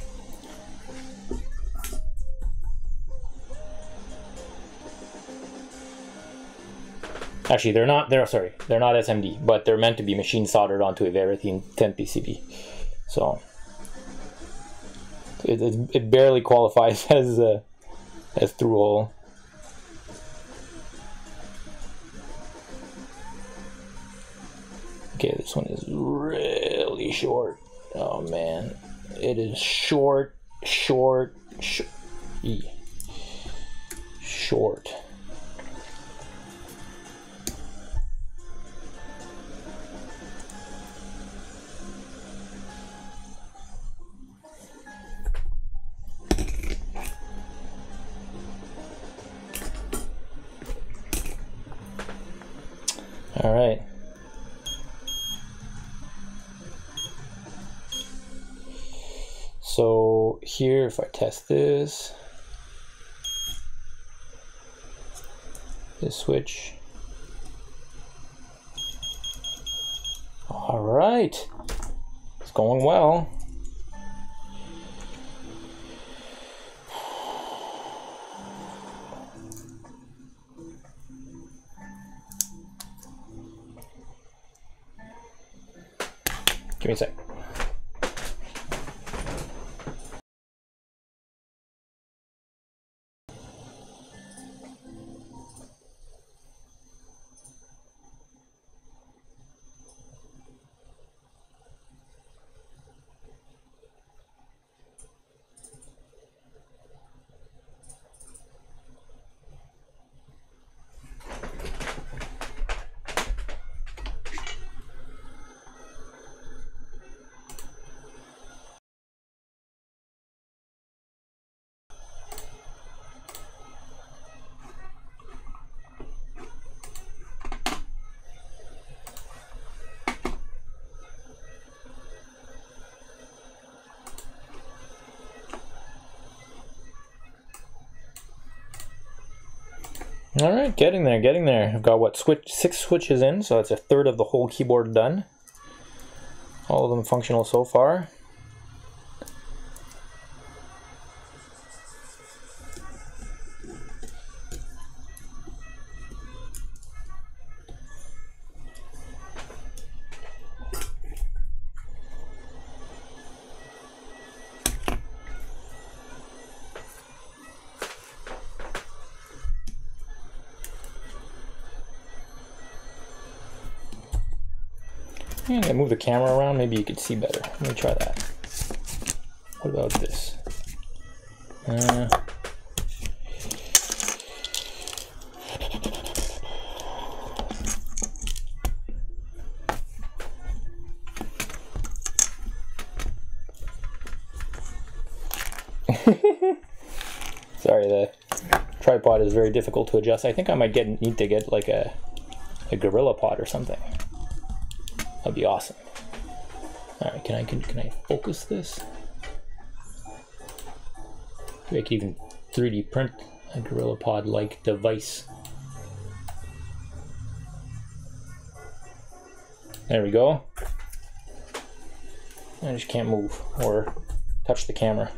actually they're not SMD, but they're meant to be machine soldered onto a very thin PCB. So it barely qualifies as through hole. Okay, this one is really short. Oh man, it is short. All right. So here, if I test this switch, All right, it's going well. Give me a sec. All right, getting there, getting there. I've got, what, 6 switches in, so that's a third of the whole keyboard done. All of them functional so far. And I move the camera around, maybe you could see better. Let me try that. What about this? Sorry, the tripod is very difficult to adjust. I think I might need to get like a gorilla pod or something. That'd be awesome. All right, can I focus this? Maybe I could even 3D print a gorilla pod like device. There we go. I just can't move or touch the camera.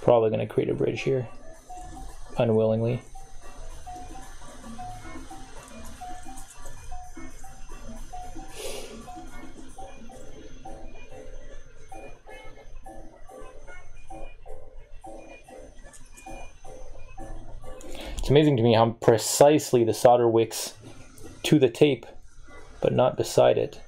Probably gonna create a bridge here, unwillingly. It's amazing to me how precisely the solder wicks to the tape, but not beside it.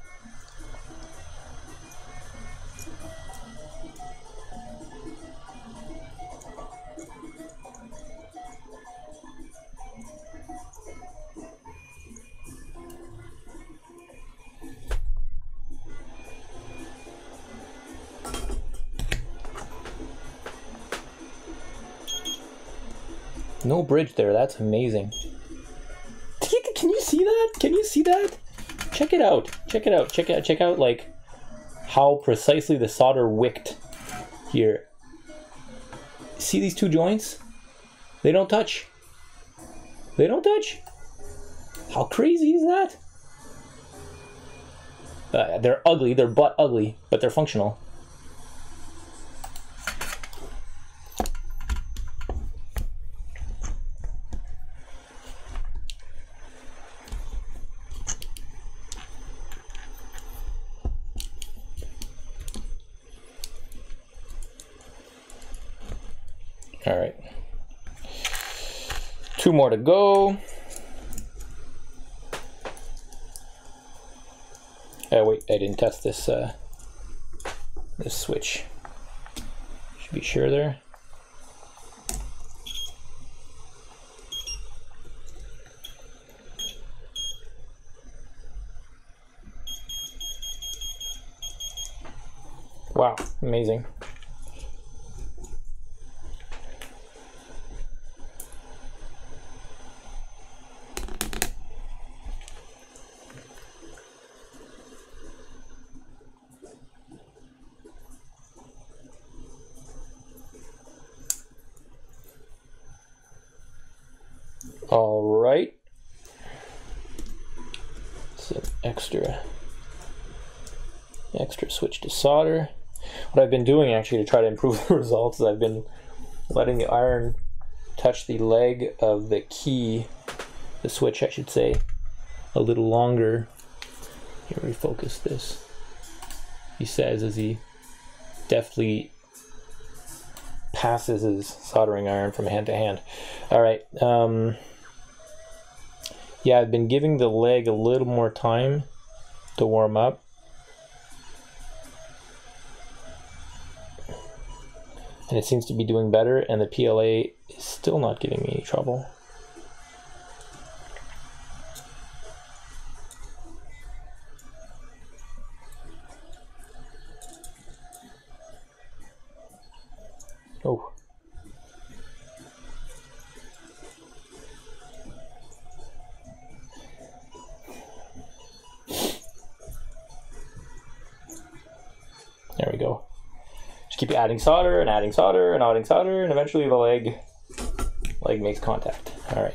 No bridge there, that's amazing. Can you see that? Can you see that? Check it out. Check it out. Check out like how precisely the solder wicked here. See these two joints? They don't touch. They don't touch. How crazy is that? They're ugly, they're butt ugly, but they're functional. All right, 2 more to go. Wait, I didn't test this this switch. Should be sure there. Wow, amazing. extra switch to solder. What I've been doing actually to try to improve the results is I've been letting the iron touch the leg of the key, the switch I should say, a little longer. Here, refocus this. He says as he deftly passes his soldering iron from hand to hand. All right. Yeah, I've been giving the leg a little more time to warm up. And it seems to be doing better, and the PLA is still not giving me any trouble. Oh. There we go. Just keep adding solder and adding solder and adding solder, and eventually the leg makes contact. All right.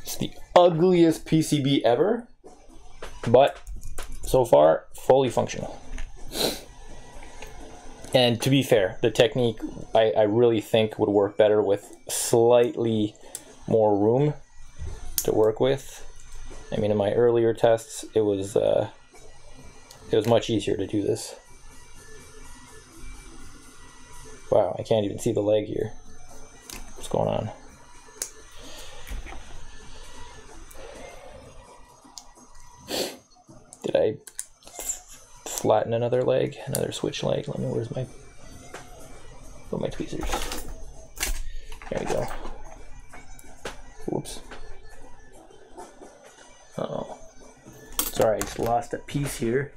It's the ugliest PCB ever, but so far fully functional. And to be fair, the technique I really think would work better with slightly more room to work with. I mean, in my earlier tests, it was much easier to do this. Wow, I can't even see the leg here. What's going on? Did I flatten another leg, another switch leg? Let me, where's my tweezers? There we go. Whoops. Uh-oh. Sorry, I just lost a piece here.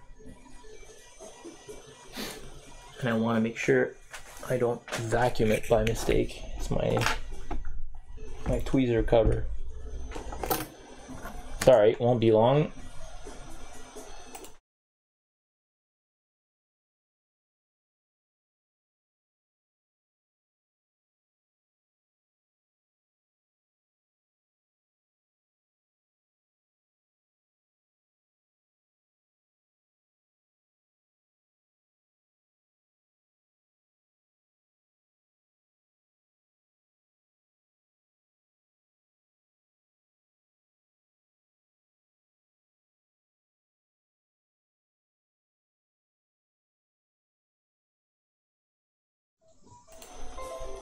And I want to make sure I don't vacuum it by mistake. It's my tweezer cover. Sorry, it won't be long.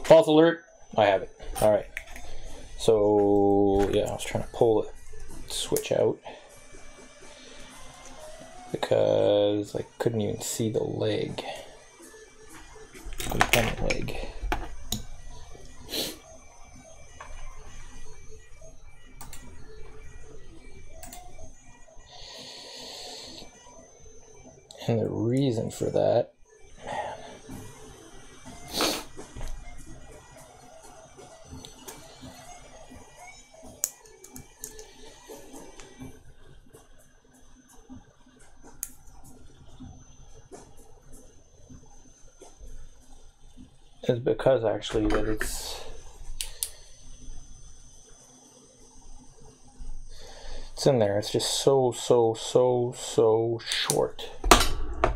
False alert, I have it. All right. So yeah, I was trying to pull the switch out because I couldn't even see the leg, component leg. And the reason for that, is because actually that it's in there. It's just so short.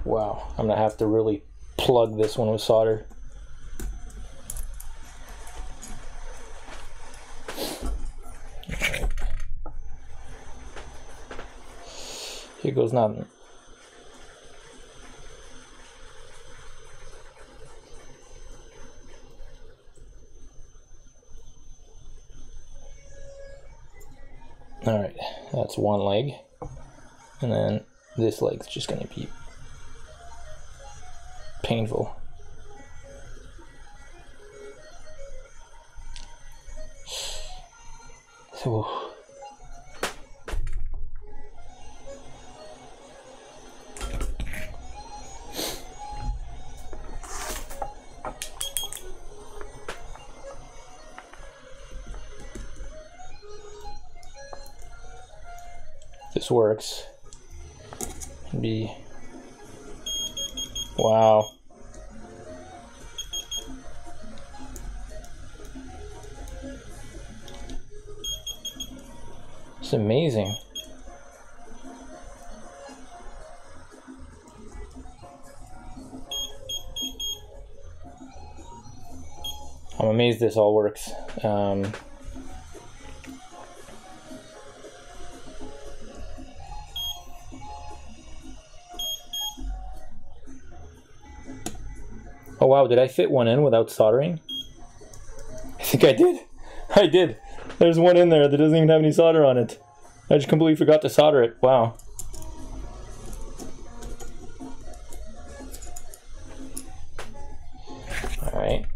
Wow, I'm gonna have to really plug this one with solder. Right. Here goes nothing. All right, that's one leg, and then this leg's just going to be painful. So this works, it'd be Wow. It's amazing. I'm amazed this all works. Oh wow, did I fit one in without soldering? I think I did. I did. There's one in there that doesn't even have any solder on it. I just completely forgot to solder it. Wow. Alright.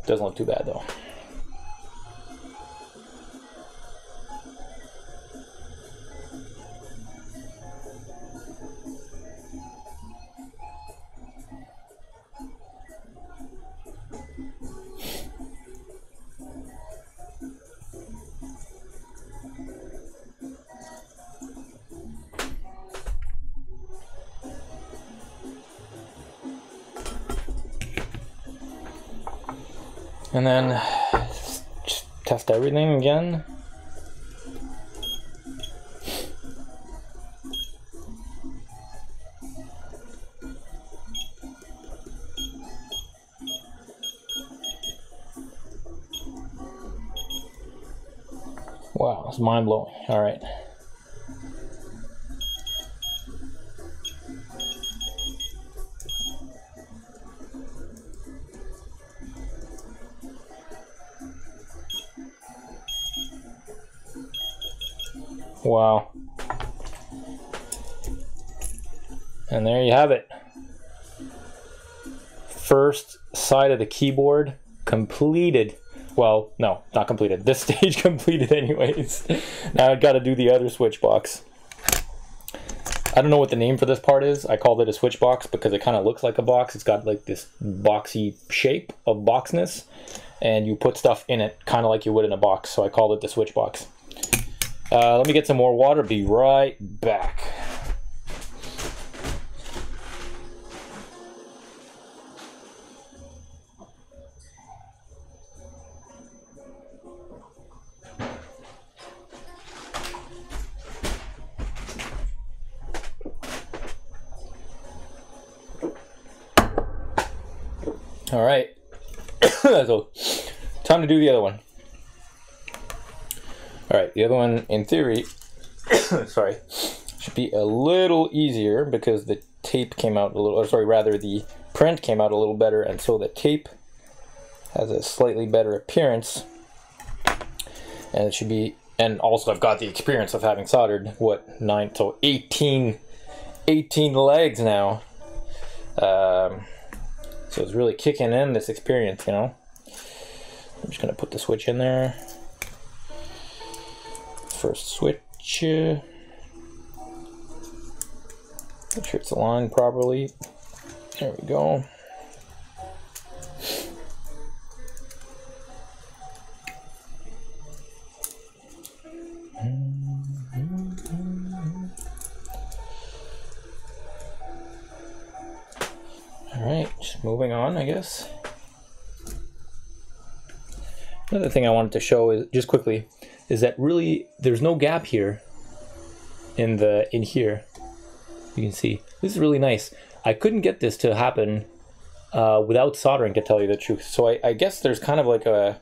Doesn't look too bad though. And then just test everything again. Wow, it's mind blowing. All right. Wow. And there you have it. First side of the keyboard completed. Well, no, not completed. This stage completed anyways. Now I've got to do the other switch box. I don't know what the name for this part is. I called it a switch box because it kind of looks like a box. It's got like this boxy shape of boxness, and you put stuff in it kind of like you would in a box. So I called it the switch box. Let me get some more water. Be right back. All right, so time to do the other one. All right, the other one, in theory, sorry, should be a little easier because the tape came out a little, or sorry, rather the print came out a little better, and so the tape has a slightly better appearance, and it should be, and also I've got the experience of having soldered, what, 18 legs now. So it's really kicking in this experience, you know. I'm just gonna put the switch in there. First switch. Make sure it's aligned properly. There we go. Alright, just moving on, I guess. Another thing I wanted to show is, just quickly, is that really there's no gap here in here. You can see this is really nice. I couldn't get this to happen without soldering, to tell you the truth. So I guess there's kind of like a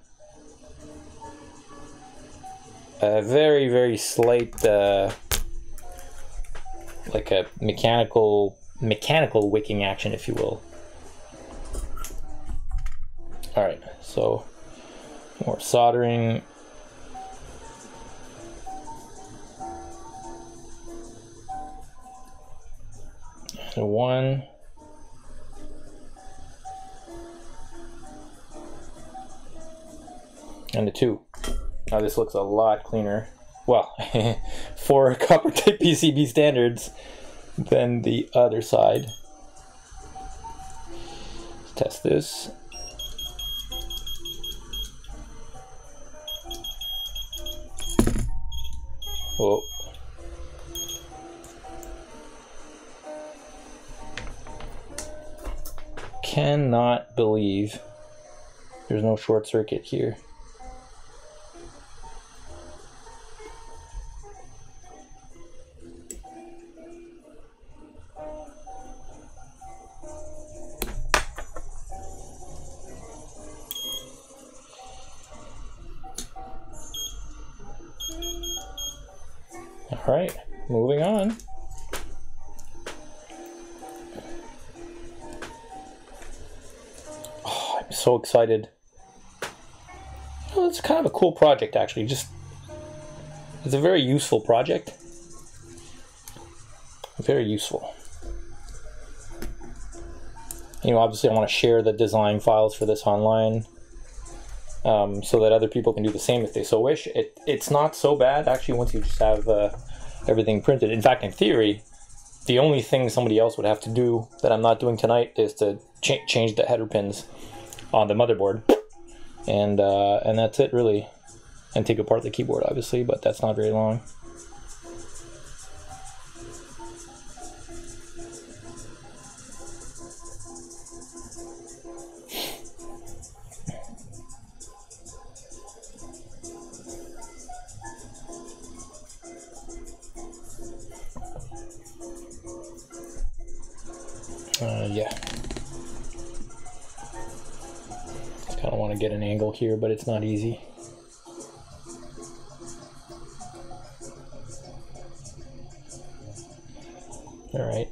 very, very slight like a mechanical wicking action, if you will. All right, so more soldering. So one. And a two. Now this looks a lot cleaner. Well, for copper tape PCB standards than the other side. Let's test this. Whoa. cannot believe there's no short circuit here. All right, moving on. Oh, I'm so excited. Oh, it's kind of a cool project, actually. It's a very useful project. Very useful. You know, obviously I want to share the design files for this online, so that other people can do the same if they so wish. It's not so bad, actually, once you just have everything printed. In fact, in theory, the only thing somebody else would have to do that I'm not doing tonight is to change the header pins on the motherboard, and that's it, really. And take apart the keyboard, obviously, but that's not very long. Yeah. I kind of want to get an angle here, but it's not easy. All right.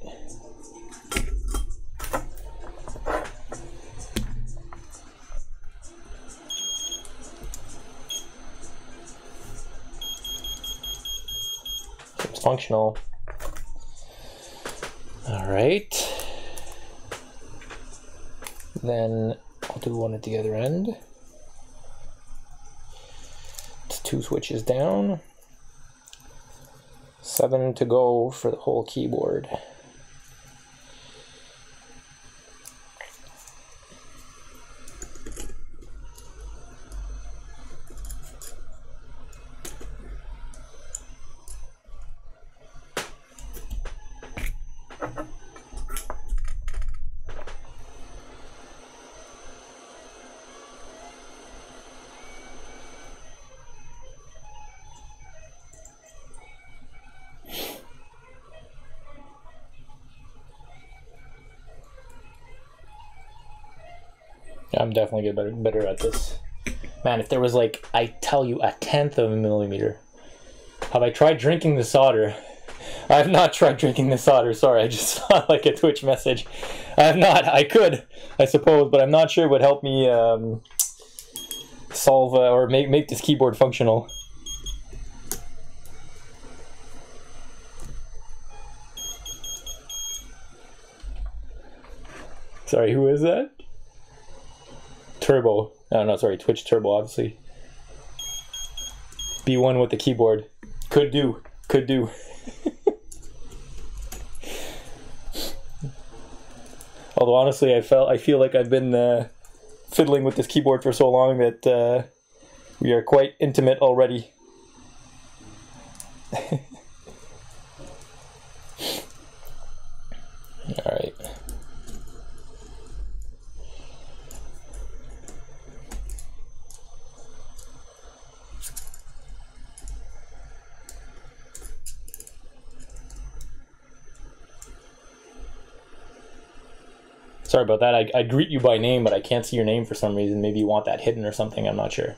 It's functional. All right. Then I'll do one at the other end. It's 2 switches down. 7 to go for the whole keyboard. I'm definitely getting better at this. Man, if there was, like, I tell you, 1/10 of a millimeter. Have I tried drinking the solder? I have not tried drinking the solder. Sorry, I just saw like a Twitch message. I have not. I could, I suppose, but I'm not sure it would help me solve or make this keyboard functional. Sorry, who is that? Turbo. Oh, no, sorry, Twitch Turbo, obviously. B1 with the keyboard. Could do. Could do. Although, honestly, I feel like I've been fiddling with this keyboard for so long that we are quite intimate already. All right. Sorry about that. I greet you by name, but I can't see your name for some reason. Maybe you want that hidden or something. I'm not sure.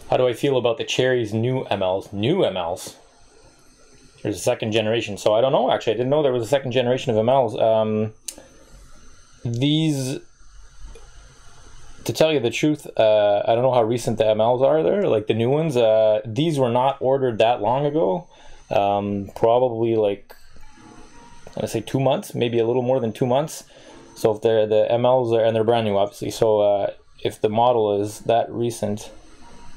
How do I feel about the Cherry's new MLs? New MLs? There's a second generation. So I don't know, actually. I didn't know there was a second generation of MLs. These... To tell you the truth, I don't know how recent the MLs are there, like the new ones. These were not ordered that long ago. Probably like, I say 2 months, maybe a little more than 2 months. So if they're the MLs are, and they're brand new, obviously. So if the model is that recent,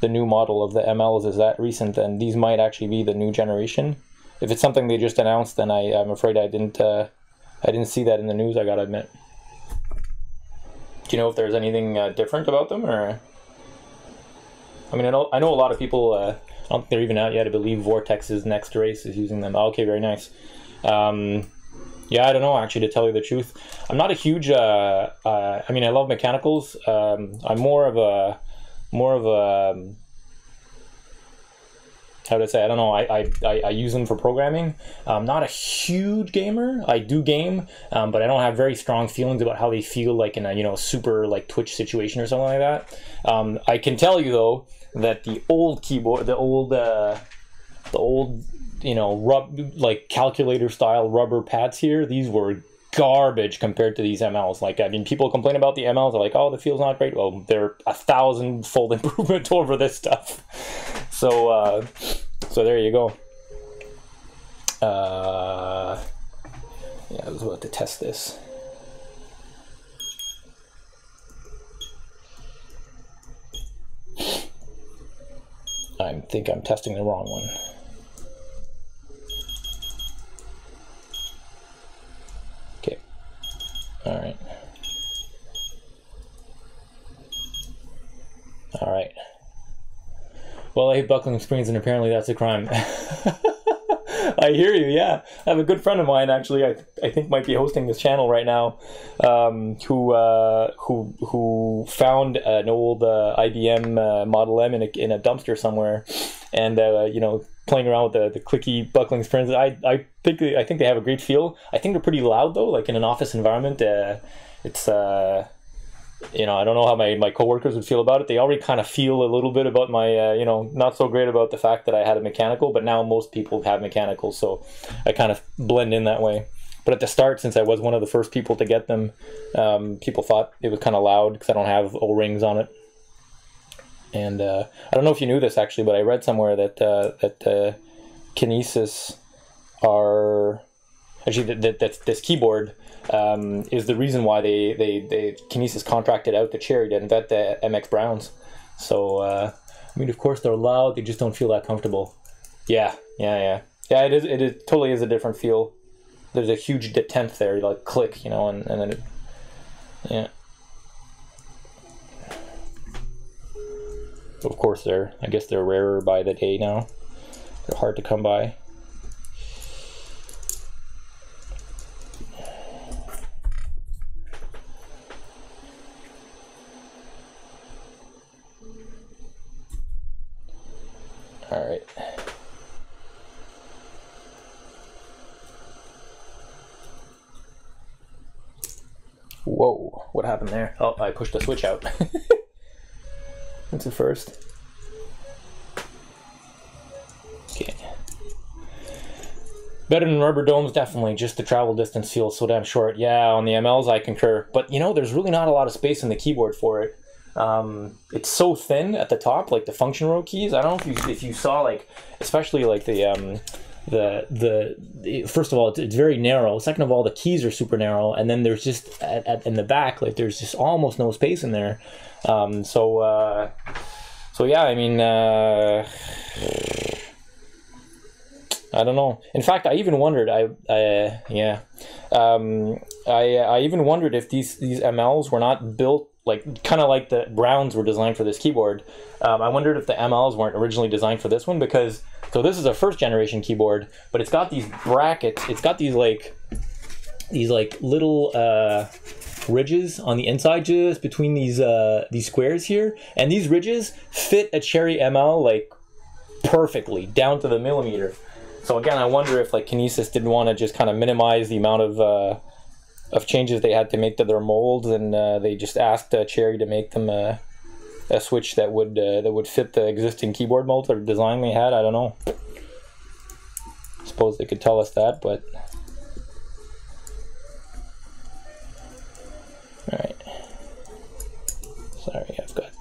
the new model of the MLs is that recent, then these might actually be the new generation. If it's something they just announced, then I'm afraid I didn't see that in the news, I gotta admit. Do you know if there's anything different about them, or? I mean, I know a lot of people, I don't think they're even out yet. I believe Vortex's next race is using them. Okay, very nice. Yeah, I don't know, actually, to tell you the truth. I'm not a huge, I mean, I love mechanicals. I'm more of a, how to say, I don't know, I use them for programming. I'm not a huge gamer. I do game, but I don't have very strong feelings about how they feel like in a, you know, super like Twitch situation or something like that. I can tell you though that the old keyboard, the old you know, like calculator style rubber pads here, these were garbage compared to these MLs. Like, I mean, people complain about the MLs, they're like, oh, the feel's not great. Well, they're 1,000-fold improvement over this stuff. So so there you go. Yeah, I was about to test this. I think I'm testing the wrong one. Okay. All right. All right. Well, I hate buckling springs, and apparently that's a crime. I hear you, yeah. I have a good friend of mine, actually, I think might be hosting this channel right now, who found an old IBM Model M in a dumpster somewhere, and you know, playing around with the clicky buckling springs. I think they have a great feel. I think they're pretty loud though, like in an office environment. It's you know, I don't know how my coworkers would feel about it. They already kind of feel a little bit about my, you know, not so great about the fact that I had a mechanical, but now most people have mechanicals, so I kind of blend in that way. But at the start, since I was one of the first people to get them, people thought it was kind of loud because I don't have O-rings on it. And I don't know if you knew this actually, but I read somewhere that Kinesis are actually that this keyboard is the reason why they Kinesis contracted out to Cherry to invent the MX Browns. So I mean, of course they're loud, they just don't feel that comfortable. Yeah. It totally is a different feel. There's a huge detent there, like click, you know, and then it, yeah. Of course I guess they're rarer by the day now. They're hard to come by. All right. Whoa, what happened there? Oh, I pushed the switch out. That's a first. Okay. Better than rubber domes, definitely. Just the travel distance feels so damn short. Yeah, on the MLs I concur. But you know, there's really not a lot of space in the keyboard for it. It's so thin at the top, like the function row keys. I don't know if you saw, like, especially like the first of all, it's very narrow. Second of all, the keys are super narrow, and then there's just in the back, like, there's just almost no space in there. So yeah, I mean, I don't know. In fact, I even wondered. I even wondered if these MLs were not built like kind of like the Browns were designed for this keyboard. I wondered if the MLs weren't originally designed for this one, because so this is a first generation keyboard, but it's got these brackets. It's got these little ridges on the inside, just between these squares here, and these ridges fit a Cherry ML like perfectly down to the millimeter. So again, I wonder if like Kinesis didn't want to just kind of minimize the amount of changes they had to make to their molds, and they just asked Cherry to make them a switch that would fit the existing keyboard mold or design they had. I don't know. I suppose they could tell us that, but all right. Sorry, I've got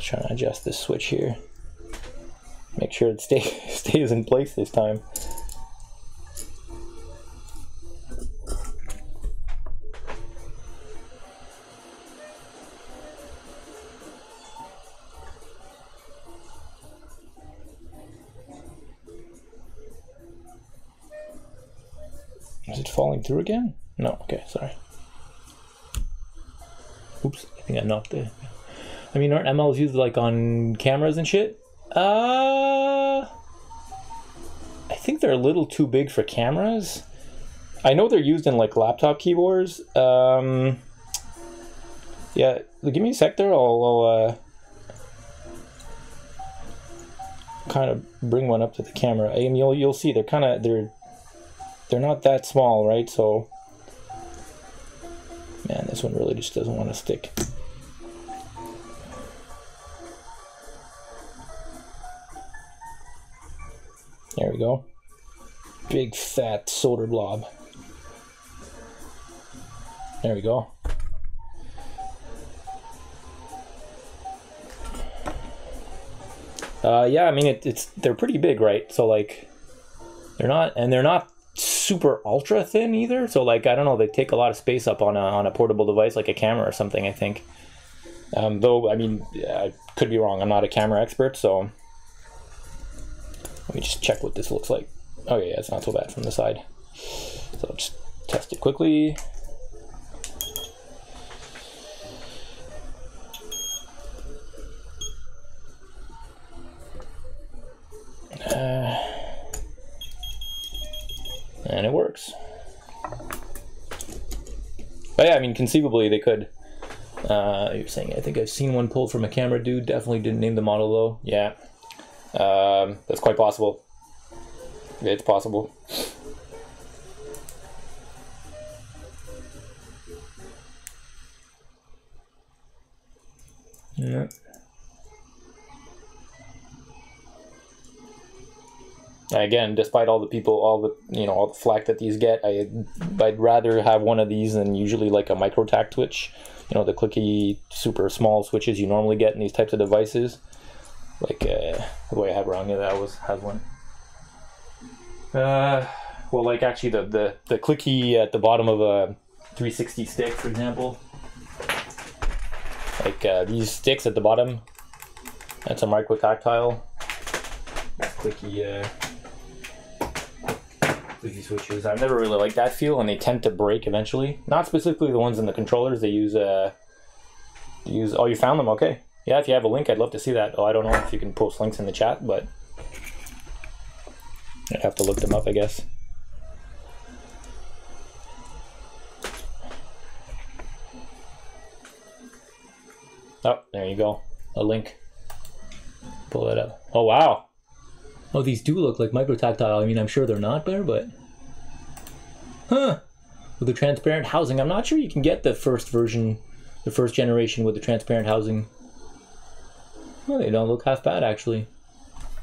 trying to adjust this switch here. Make sure it stays in place this time. Is it falling through again? No, okay, sorry. Oops, I think I knocked it. I mean, aren't MLs used like on cameras and shit? I think they're a little too big for cameras. I know they're used in like laptop keyboards. Yeah, give me a sec there. I'll kind of bring one up to the camera, and you'll see they're not that small, right? So, man, this one really just doesn't want to stick. There we go. Big fat solder blob. There we go. Yeah, I mean they're pretty big, right? So like they're not super ultra thin either. So like I don't know, they take a lot of space up on a portable device like a camera or something, I think. Though I mean, I could be wrong. I'm not a camera expert, so let me just check what this looks like. Oh yeah, it's not so bad from the side. So I'll just test it quickly. And it works. But yeah, I mean, conceivably they could. You're saying, I think I've seen one pulled from a camera dude. Definitely didn't name the model though. Yeah. That's quite possible. It's possible. Yeah. Again, despite all the people, all the flack that these get, I'd rather have one of these than usually like a micro tack switch. You know, the clicky, super small switches you normally get in these types of devices. Like the way I have around here, that has one. Well, like actually the clicky at the bottom of a 360 stick, for example. Like these sticks at the bottom, that's a micro tactile. Clicky switches. I've never really liked that feel, and they tend to break eventually. Not specifically the ones in the controllers. They use oh, you found them? Okay. Yeah, if you have a link, I'd love to see that. Oh, I don't know if you can post links in the chat, but I'd have to look them up, I guess. Oh, there you go. A link. Pull that up. Oh, wow. Oh, these do look like micro tactile. I mean, I'm sure they're not there, but... Huh. With the transparent housing. I'm not sure you can get the first version, the first generation with the transparent housing. Well, they don't look half bad, actually.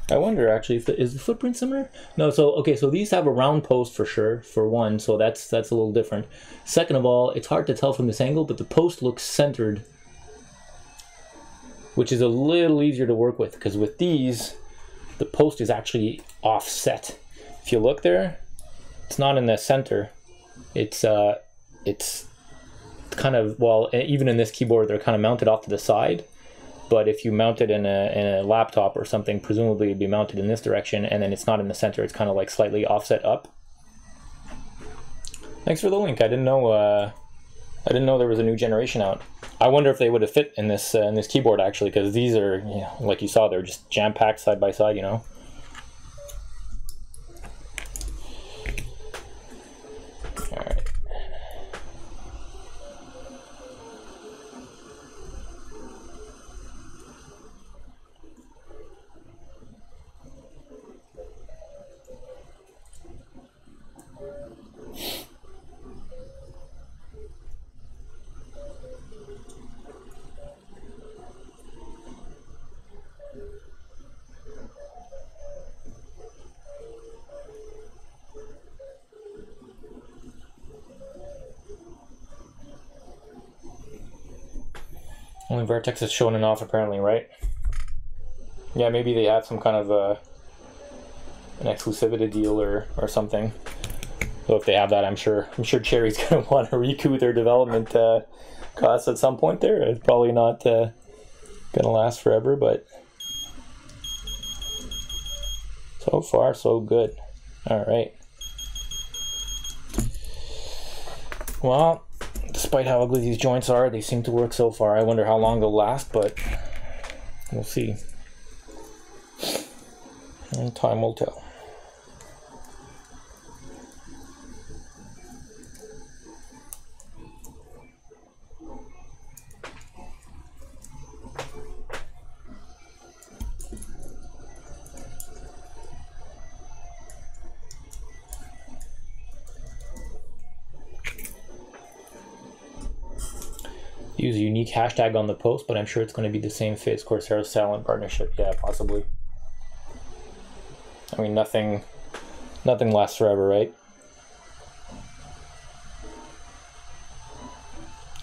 I wonder, actually, if is the footprint similar? No, so, okay, so these have a round post for sure, for one, so that's a little different. Second of all, it's hard to tell from this angle, but the post looks centered, which is a little easier to work with, because with these, the post is actually offset. If you look there, it's not in the center. It's kind of, well, even in this keyboard, they're kind of mounted off to the side. But if you mount it in a laptop or something, presumably it'd be mounted in this direction, and then it's not in the center. It's kind of like slightly offset up. Thanks for the link. I didn't know there was a new generation out. I wonder if they would have fit in this keyboard, actually, because these are, you know, like you saw, they're just jam-packed side by side, you know. All right. Only Vertex is showing it off, apparently, right? Yeah, maybe they have some kind of an exclusivity deal or something. So if they have that, I'm sure Cherry's gonna want to recoup their development costs at some point. There, it's probably not gonna last forever, but so far so good. All right. Well, despite how ugly these joints are, they seem to work so far. I wonder how long they'll last, but we'll see. And time will tell. Use a unique hashtag on the post, but I'm sure it's going to be the same fit as Corsair's silent partnership. Yeah, possibly. I mean, nothing lasts forever, right?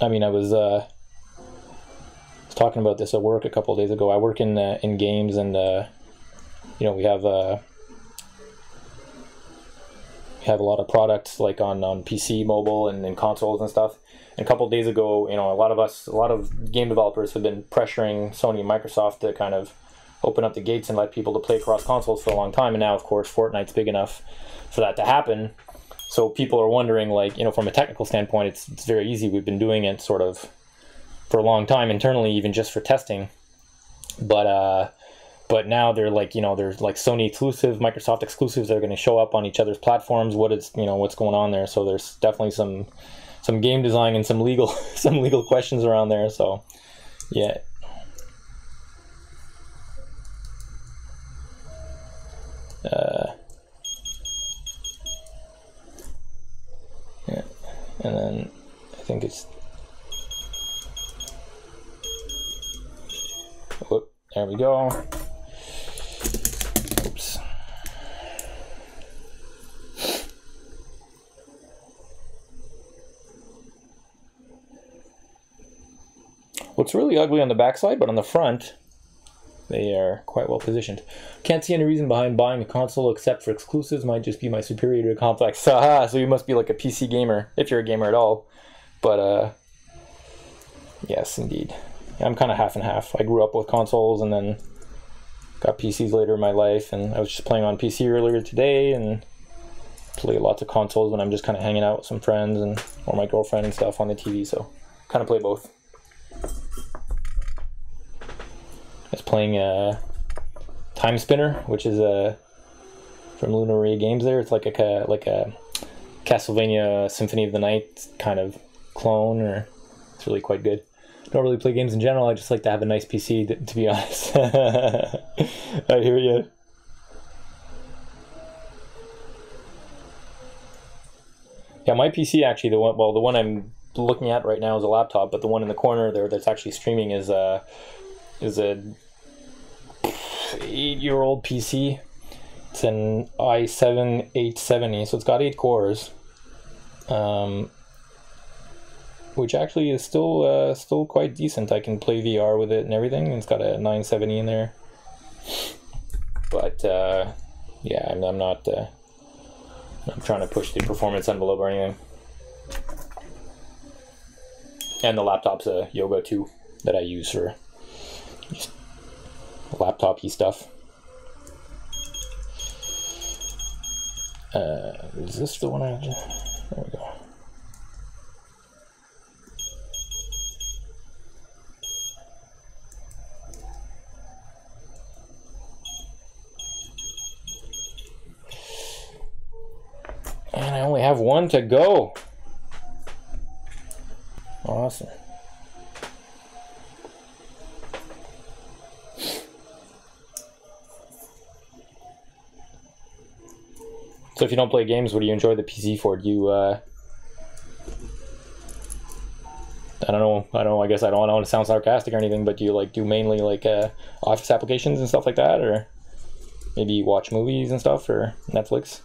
I mean, I was talking about this at work a couple of days ago. I work in games, and you know, we have a lot of products like on PC, mobile, and consoles and stuff. And a couple of days ago, you know, a lot of game developers have been pressuring Sony and Microsoft to kind of open up the gates and let people to play across consoles for a long time. And now, of course, Fortnite's big enough for that to happen. So people are wondering, like, you know, from a technical standpoint, it's very easy. We've been doing it sort of for a long time internally, even just for testing. But now they're like, you know, there's like Sony exclusive, Microsoft exclusives that are going to show up on each other's platforms. What's going on there? So there's definitely some game design and some legal questions around there. So yeah. Yeah, and then I think it's. Whoop, there we go. Oops. Looks really ugly on the backside, but on the front, they are quite well positioned. Can't see any reason behind buying a console except for exclusives. Might just be my superior complex. Haha, so you must be like a PC gamer, if you're a gamer at all. But, yes, indeed. I'm kind of half and half. I grew up with consoles and then got PCs later in my life. And I was just playing on PC earlier today and play lots of consoles when I'm just kind of hanging out with some friends and or my girlfriend and stuff on the TV. So kind of play both. I was playing Time Spinner, which is from Lunar Ray Games. There, it's like a Castlevania Symphony of the Night kind of clone, or it's really quite good. Don't really play games in general. I just like to have a nice PC, to be honest. I hear you. Yeah, my PC actually, the one I'm looking at right now is a laptop, but the one in the corner there that's actually streaming is a 8-year-old PC. It's an i7 870, so it's got 8 cores, which actually is still quite decent. I can play VR with it and everything. It's got a 970 in there, but yeah, I'm not I'm trying to push the performance envelope or anything. And the laptop's a Yoga 2 that I use for just laptop-y stuff. Is this the one I... There we go. And I only have one to go. Awesome. So if you don't play games, what do you enjoy the PC for? Do you, I don't know, I guess I don't want to sound sarcastic or anything, but do you do mainly office applications and stuff like that, or maybe watch movies and stuff, or Netflix?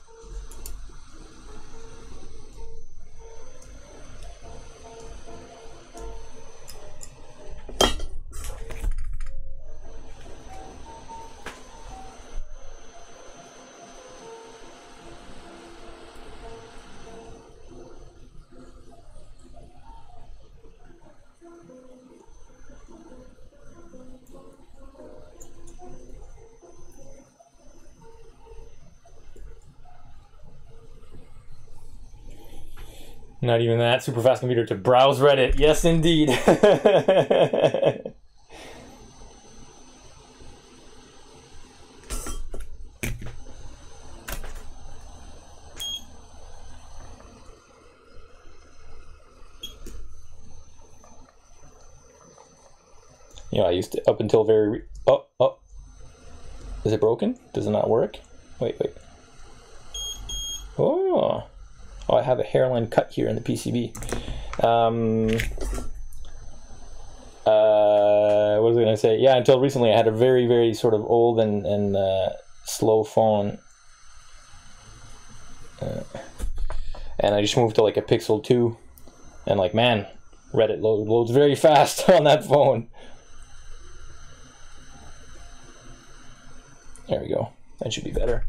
Not even that. Super fast computer to browse Reddit. Yes, indeed. Yeah, I used to, up until very... Oh. Is it broken? Does it not work? Wait. Oh, I have a hairline cut here in the PCB. What was I going to say? Yeah, until recently I had a very, very sort of old and slow phone. And I just moved to like a Pixel 2. And like, man, Reddit loads very fast on that phone. There we go. That should be better.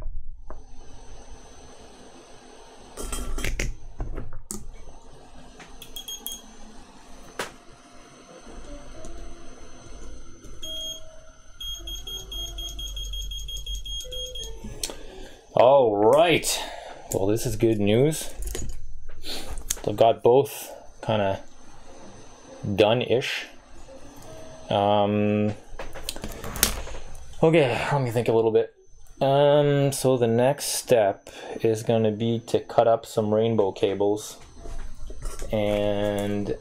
All right. Well, this is good news. So I've got both kind of done-ish. Okay, let me think a little bit. So the next step is going to be to cut up some rainbow cables and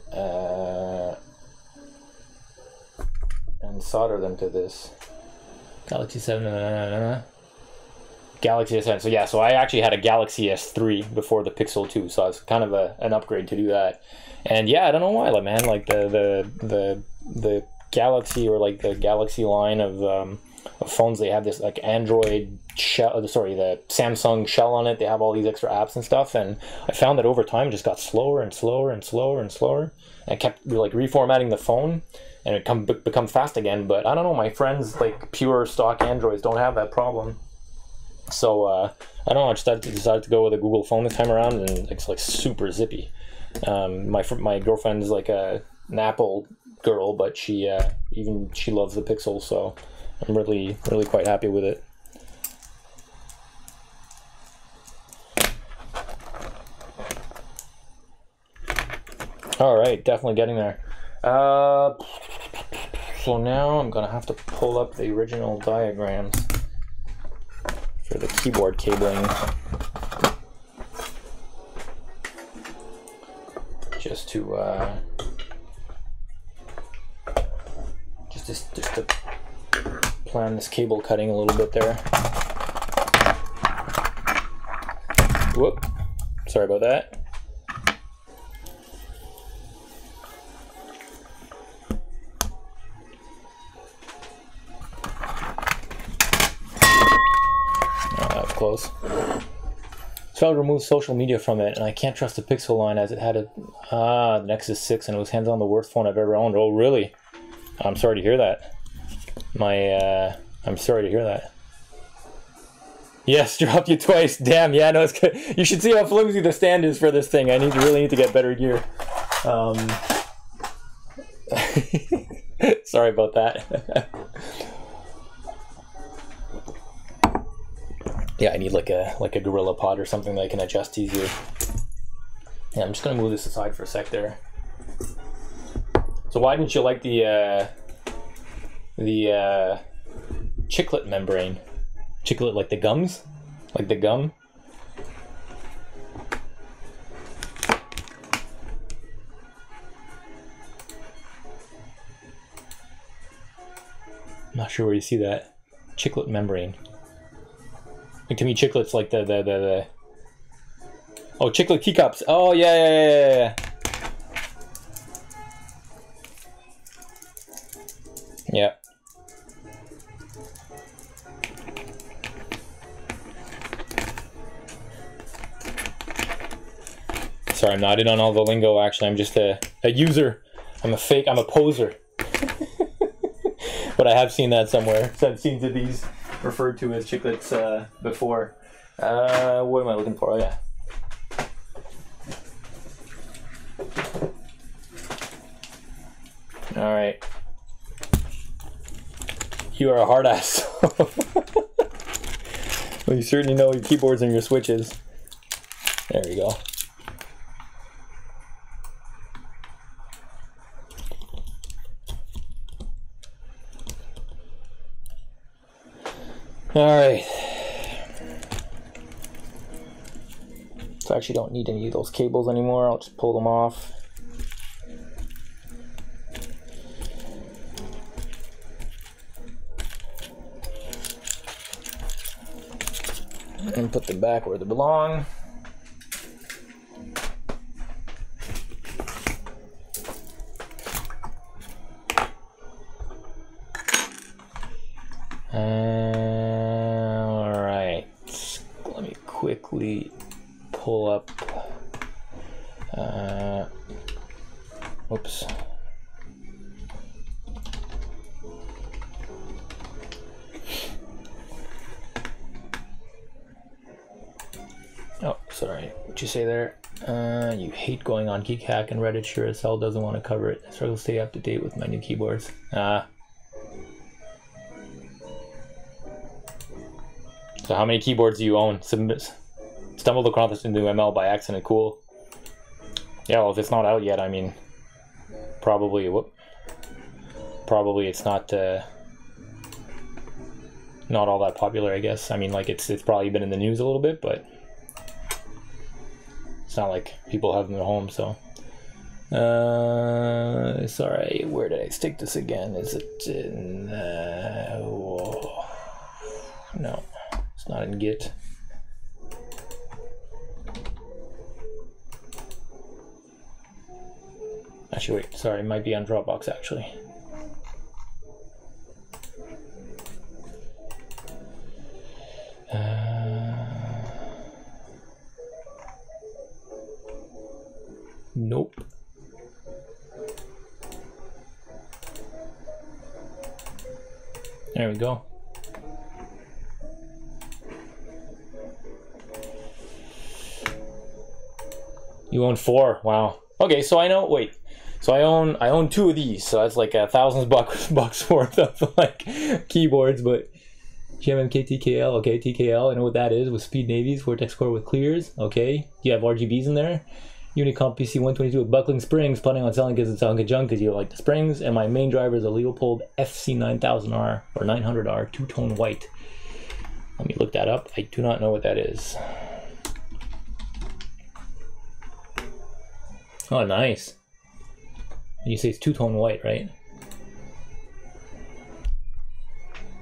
solder them to this Galaxy 7. Galaxy S7. So yeah, so I actually had a Galaxy S3 before the Pixel 2, so it's kind of an upgrade to do that. And yeah, I don't know why, man. Like the Galaxy, or like the Galaxy line of phones, they have this like Android shell, sorry, the Samsung shell on it. They have all these extra apps and stuff, and I found that over time it just got slower and slower and slower and slower. And I kept like reformatting the phone, and it become fast again. But I don't know, my friends like pure stock Androids don't have that problem. So I don't know, I just decided to go with a Google phone this time around, and it's like super zippy. My girlfriend's like an Apple girl, but she loves the Pixel, so I'm really quite happy with it. All right, definitely getting there. So now I'm gonna have to pull up the original diagrams for the keyboard cabling, just to plan this cable cutting a little bit there. Whoop, sorry about that. Close. So I removed social media from it, and I can't trust the Pixel line as it had the Nexus 6, and it was hands on the worst phone I've ever owned. Oh, really? I'm sorry to hear that. I'm sorry to hear that. Yes, dropped you twice. Damn, yeah, no, it's good. You should see how flimsy the stand is for this thing. I really need to get better gear. Sorry about that. Yeah, I need like a Gorilla Pod or something that I can adjust easier. Yeah, I'm just gonna move this aside for a sec there. So why didn't you like the chiclet membrane? Chiclet, like the gums? Like the gum? I'm not sure where you see that. Chiclet membrane. Like, to me, chiclet's like the oh, chiclet teacups. Oh, yeah. Yeah. Sorry, I'm not in on all the lingo, actually. I'm just a user. I'm a poser. But I have seen that somewhere. So I've seen these referred to as chiclets before. What am I looking for? Oh, yeah. All right. You are a hard ass. Well, you certainly know your keyboards and your switches. There we go. All right. So I actually don't need any of those cables anymore. I'll just pull them off. And put them back where they belong. All right, let me quickly pull up. Oops. Oh, sorry. What'd you say there? You hate going on Geek Hack and Reddit. Sure as hell doesn't want to cover it. I struggle to stay up to date with my new keyboards. So how many keyboards do you own? Stumbled across this new ML by accident. Cool. Yeah, well, if it's not out yet, I mean, probably it's not all that popular, I guess. I mean, like it's probably been in the news a little bit, but it's not like people have them at home. So, sorry, where did I stick this again? Is it in? No, it's not in Git. Actually, wait, sorry, it might be on Dropbox, actually. Nope. There we go. You own 4, wow. Okay, so I know, wait. So I own 2 of these, so that's like $1,000 worth of like keyboards. But GMMK okay, TKL, I know what that is, with speed navies, Vortex core with clears, okay. You have RGBs in there. Unicomp PC 122 with buckling springs, planning on selling because it's on good junk because you like the springs. And my main driver is a Leopold FC9000R or 900R two-tone white. Let me look that up. I do not know what that is. Oh, nice. And you say it's two-tone white, right?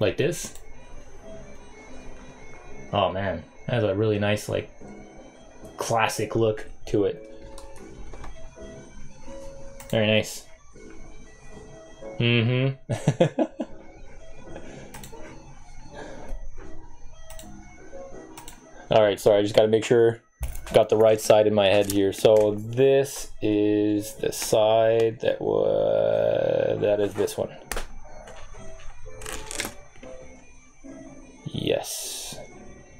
Like this? Oh man, that has a really nice, like, classic look to it. Very nice. Mm-hmm. Alright, sorry, I just gotta make sure got the right side in my head here. So this is the side that is this one. Yes.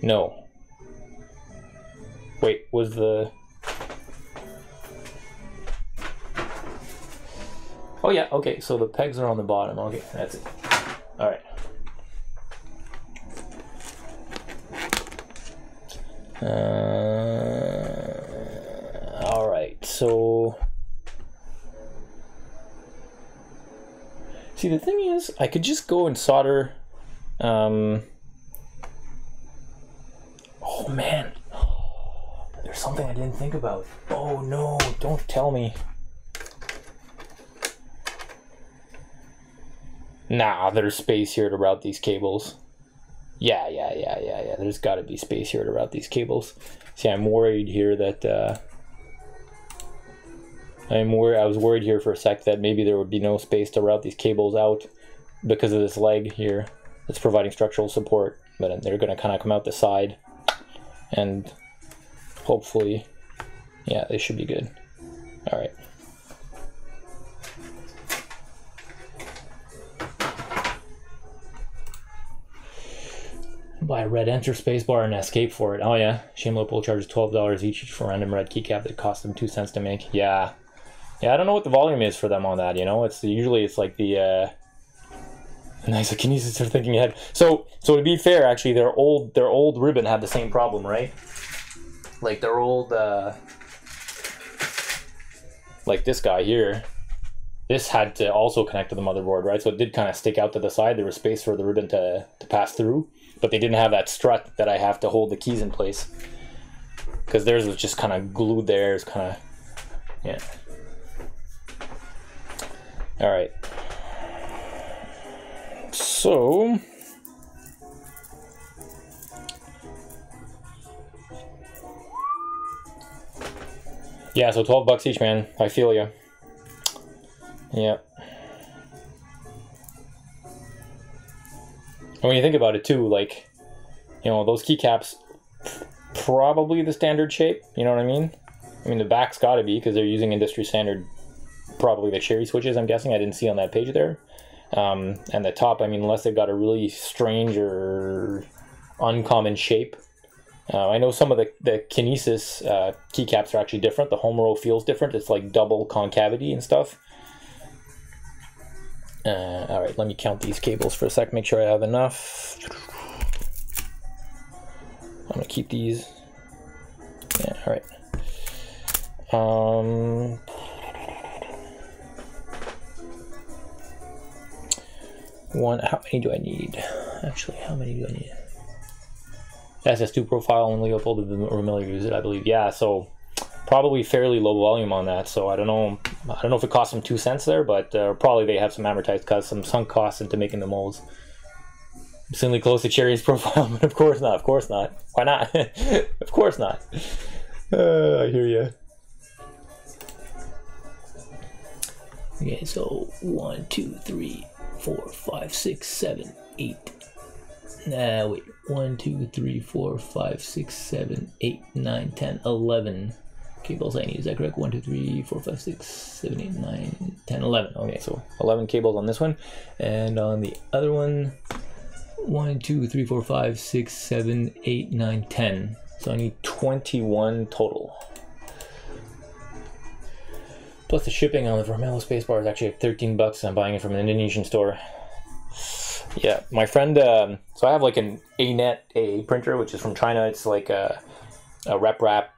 No. Wait, was the... Oh yeah, okay, so the pegs are on the bottom. Okay, that's it. All right. All right, so... See, the thing is, I could just go and solder... Oh man, there's something I didn't think about. Oh no, don't tell me. Nah, there's space here to route these cables. Yeah. There's got to be space here to route these cables. See, I'm worried here that I was worried here for a sec that maybe there would be no space to route these cables out because of this leg here that's providing structural support. But they're going to kind of come out the side, and hopefully, yeah, they should be good. All right. Buy a red enter spacebar and escape for it. Oh yeah, Shame Leopold charges $12 each for random red keycap that cost them 2 cents to make. Yeah, I don't know what the volume is for them on that. You know, it's usually like the nice. The Kinesis are thinking ahead. So to be fair, actually, their old ribbon had the same problem, right? Like their old like this guy here this had to also connect to the motherboard, right? So it did kind of stick out to the side. There was space for the ribbon to pass through, but they didn't have that strut that I have to hold the keys in place. Because theirs was just kind of glued there. It's kind of, yeah. All right. So, yeah, so $12 each, man. I feel you. Yeah. And when you think about it too, like, you know, those keycaps, probably the standard shape, you know what I mean? I mean, the back's got to be, because they're using industry standard, probably the cherry switches, I'm guessing. I didn't see on that page there. And the top, I mean, unless they've got a really strange or uncommon shape. I know some of the Kinesis keycaps are actually different. The home row feels different. It's like double concavity and stuff. All right, let me count these cables for a sec, make sure I have enough. I'm gonna keep these. Yeah, all right. How many do I need? Actually, how many do I need? SS2 profile and Leopold or Miller use it, I believe. Yeah, so probably fairly low volume on that. So I don't know if it cost them 2 cents there, but probably they have some amortized costs, some sunk costs into making the molds. Similarly close to Cherry's profile, but of course not. Of course not. Why not? Of course not. I hear you. Okay, so 1, 2, 3, 4, 5, 6, 7, 8. Wait. 1, 2, 3, 4, 5, 6, 7, 8, 9, 10, 11 cables I need. Is that correct? 1, 2, 3, 4, 5, 6, 7, 8, 9, 10, 11. Okay, so 11 cables on this one. And on the other one, 1, 2, 3, 4, 5, 6, 7, 8, 9, 10. So I need 21 total. Plus the shipping on the Vermelho spacebar is actually $13. I'm buying it from an Indonesian store. Yeah, my friend, so I have like an A-Net A printer, which is from China. It's like a RepRap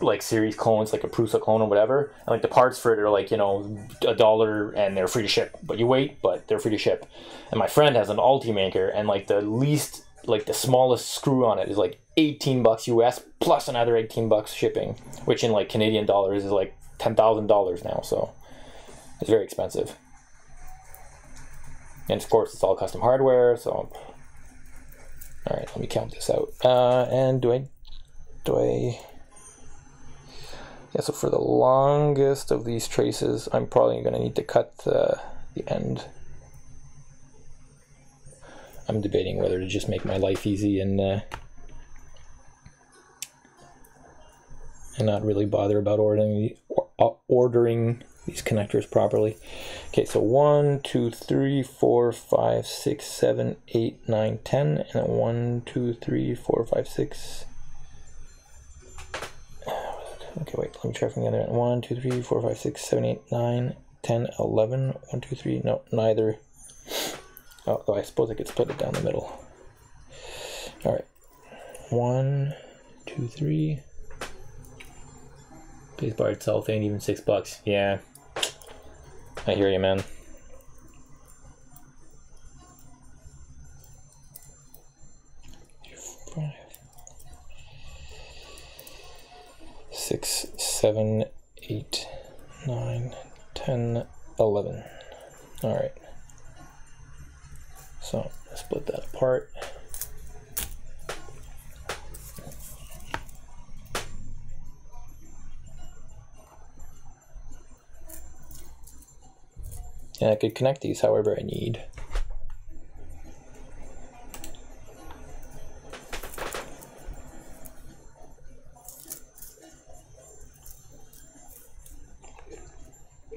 like series clone. It's like a Prusa clone or whatever. And like the parts for it are like, you know, $1 and they're free to ship. But you wait, but they're free to ship. And my friend has an Ultimaker, and like the least, like the smallest screw on it is like $18 US plus another $18 shipping, which in like Canadian dollars is like $10,000 now. So it's very expensive. And of course, it's all custom hardware. So, all right, let me count this out. And do I? Yeah. So for the longest of these traces, I'm probably going to need to cut the end. I'm debating whether to just make my life easy and not really bother about ordering these connectors properly. Okay, so 1, 2, 3, 4, 5, 6, 7, 8, 9, 10, and then 1, 2, 3, 4, 5, 6. Okay, wait, let me try from the other end. 1, 2, 3, 4, 5, 6, 7, 8, 9, 10, 11. 1, 2, 3, no, neither. Oh, I suppose I could split it down the middle. All right, 1, 2, 3. Spacebar itself ain't even $6. Yeah, I hear you, man. Six, 7, 8, 9, 10, 11. All right. So let's split that apart. And I could connect these however I need.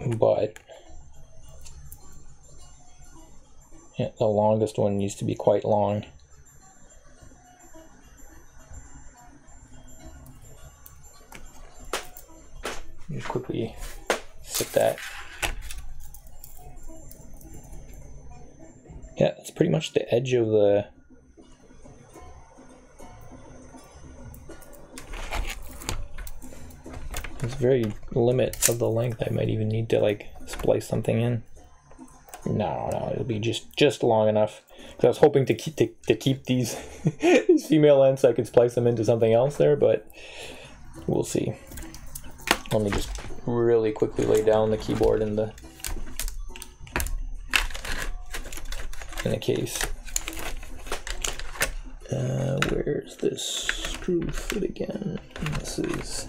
But yeah, the longest one needs to be quite long. Just quickly set that. Yeah, it's pretty much the edge of the it's very limit of the length. I might even need to like splice something in. No, it'll be just long enough. Because I was hoping to keep these these female ends so I could splice them into something else there, but we'll see. Let me just really quickly lay down the keyboard in the case. Where's this screw fit again? This is.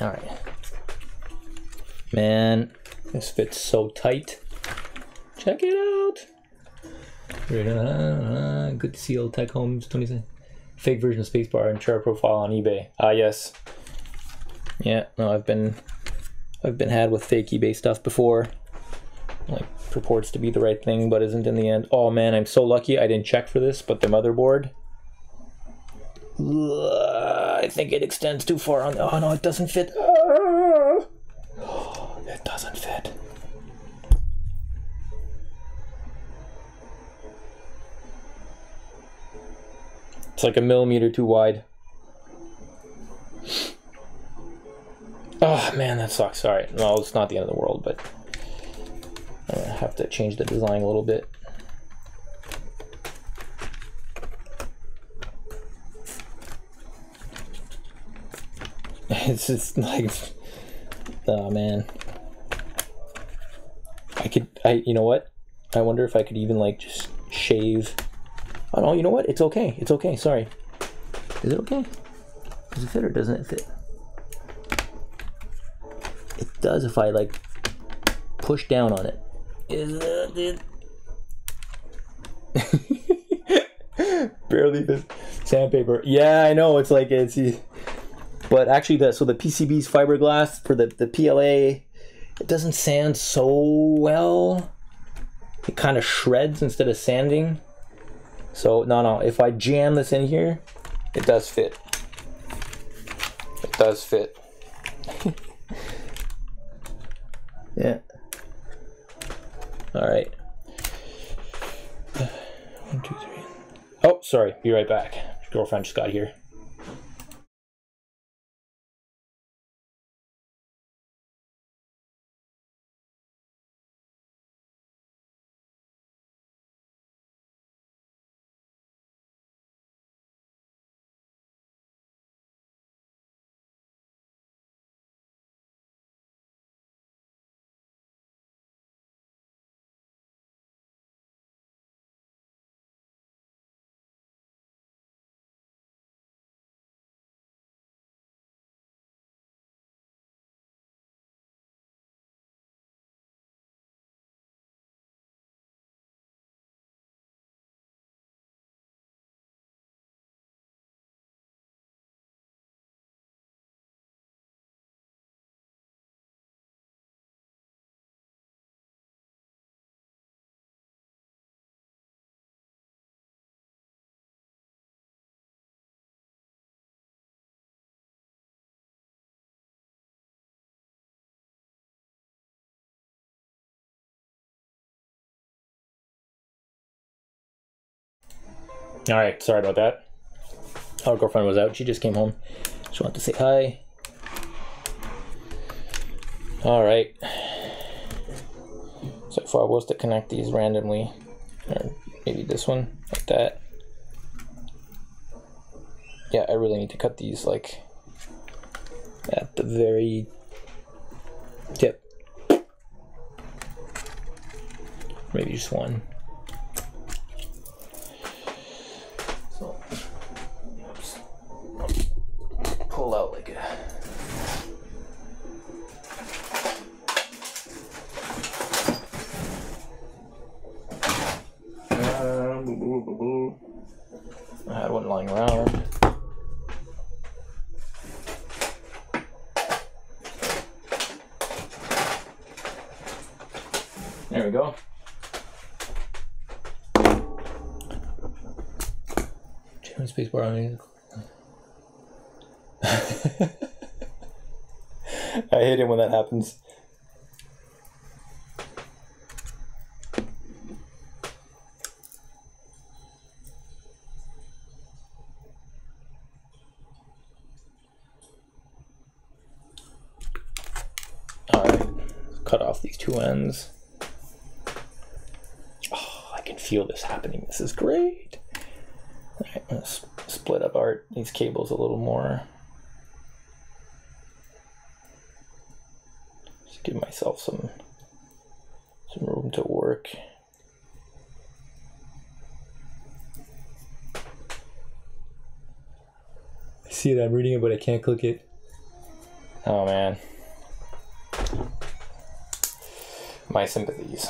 All right, man, this fits so tight. Check it out. Good to see old Tech Homes 27. Fake version of spacebar and chart profile on eBay. Ah, yes. Yeah, no, I've been had with fake eBay stuff before. Like purports to be the right thing, but isn't in the end. Oh man, I'm so lucky I didn't check for this, but the motherboard. I think it extends too far on. Oh no, it doesn't fit. It doesn't fit. It's like a millimeter too wide. Oh man, that sucks. Sorry. No, it's not the end of the world, but I'm gonna have to change the design a little bit. It's just like, oh man. You know what? I wonder if I could even like just shave. Oh no, you know what? It's okay. It's okay. Sorry. Is it okay? Does it fit or doesn't it fit? It does if I like push down on it. Is it? Barely the sandpaper. Yeah, I know. It's like it's. But actually, the PCB's fiberglass for the PLA, it doesn't sand so well. It kind of shreds instead of sanding. So no, if I jam this in here, it does fit. It does fit. Yeah. All right. 1, 2, 3. Oh, sorry. Be right back. Girlfriend just got here. All right, sorry about that. Our girlfriend was out. She just came home. She wanted to say hi. All right. So if I was to connect these randomly, or maybe this one, like that. Yeah, I really need to cut these like at the very tip. Maybe just one. So, oops. Pull out like a. I had one lying around. There we go. Turn spacebar on. I hate it when that happens. Alright, cut off these two ends. Oh, I can feel this happening. This is great. Alright, I'm gonna split up these cables a little more. Just give myself some room to work. I see it, I'm reading it, but I can't click it. Oh man. My sympathies.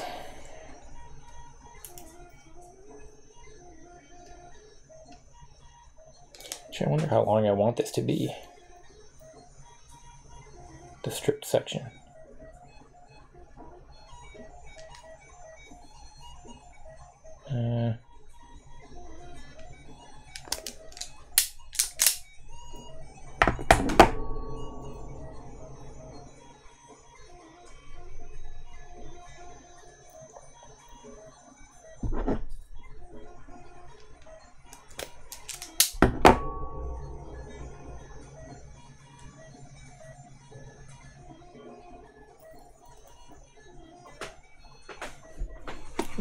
I wonder how long I want this to be. The stripped section.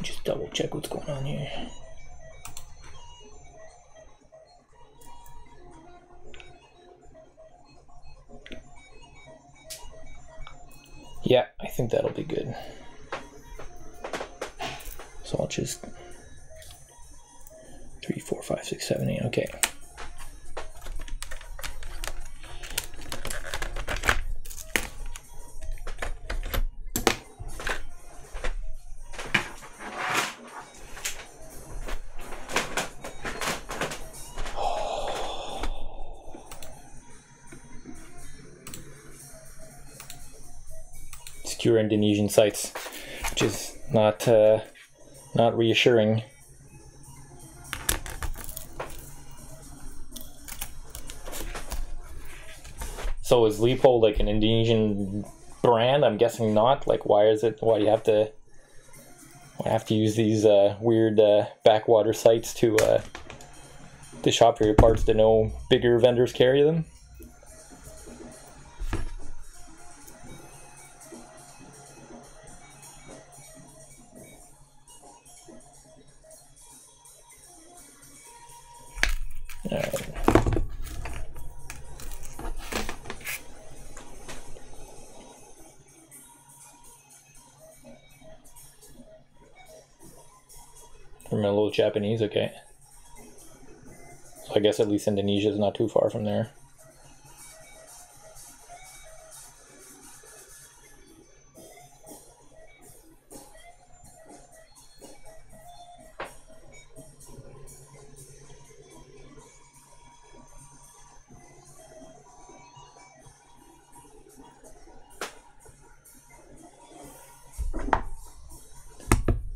Just double check what's going on here. Yeah, I think that'll be good. So I'll just 3, 4, 5, 6, 7, 8. Okay. Secure Indonesian sites, which is not reassuring. So is Lipo like an Indonesian brand? I'm guessing not. Like, why do you have to use these weird backwater sites to shop for your parts to know bigger vendors carry them? From a little Japanese, okay. So I guess at least Indonesia is not too far from there.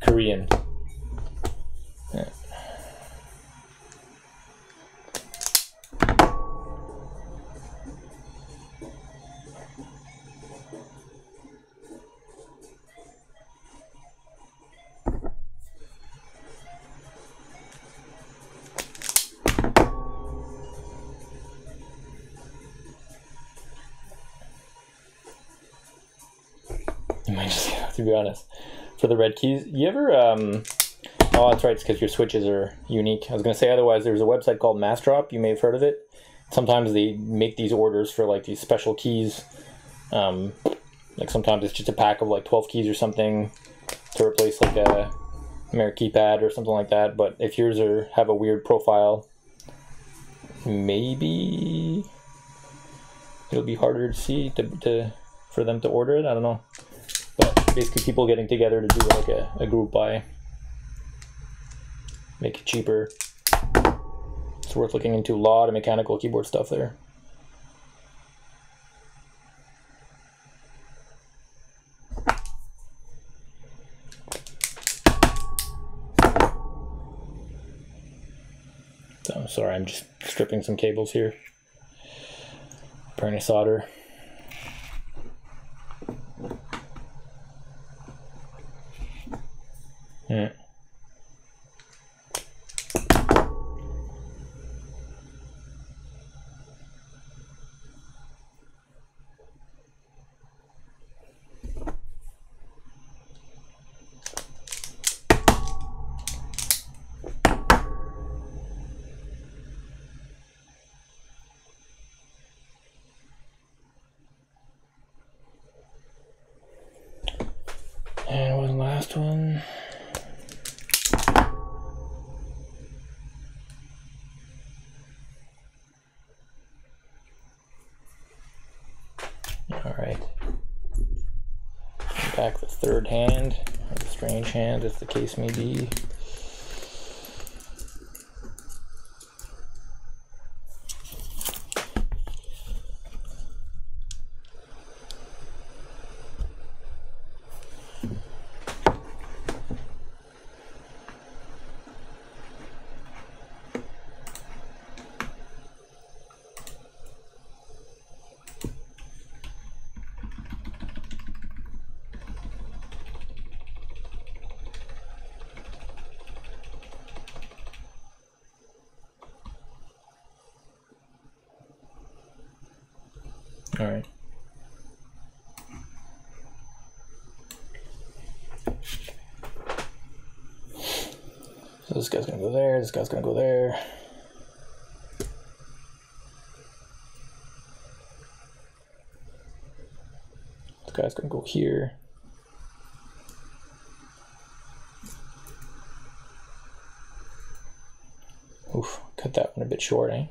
Korean. Yeah. You might just have to be honest. For the red keys, you ever oh, that's right, it's because your switches are unique. I was gonna say otherwise there's a website called Massdrop, you may have heard of it. Sometimes they make these orders for like these special keys. Like sometimes it's just a pack of like 12 keys or something to replace like a American keypad or something like that. But if yours have a weird profile, maybe it'll be harder to see for them to order it. I don't know. But basically people getting together to do like a group buy. Make it cheaper. It's worth looking into. A lot of mechanical keyboard stuff there. So sorry, I'm just stripping some cables here. Preparing to solder. Yeah. And what was the last one? All right. Back the third hand, or the strange hand, as the case may be. All right. So this guy's gonna go there, this guy's gonna go there. This guy's gonna go here. Oof, cut that one a bit short, eh?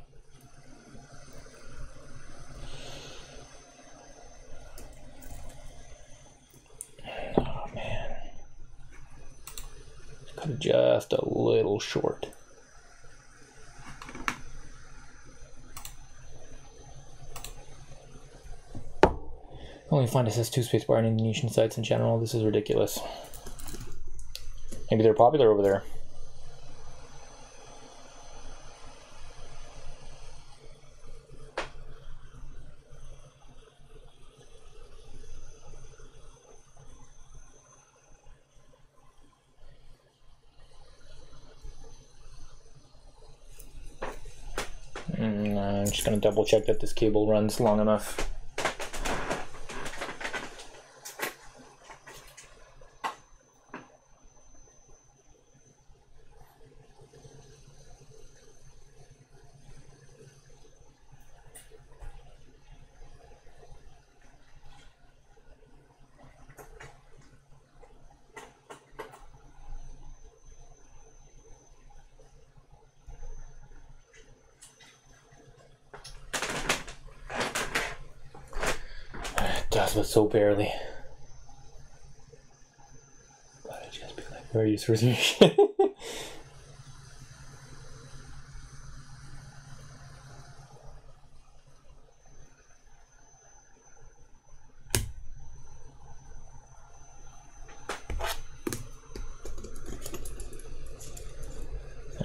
Just a little short. I only find it says 2 spacebar on Indonesian sites in general. This is ridiculous. Maybe they're popular over there. I'm just going to double check that this cable runs long enough. Just but so barely. But I'd just be like, where are you supposed to be?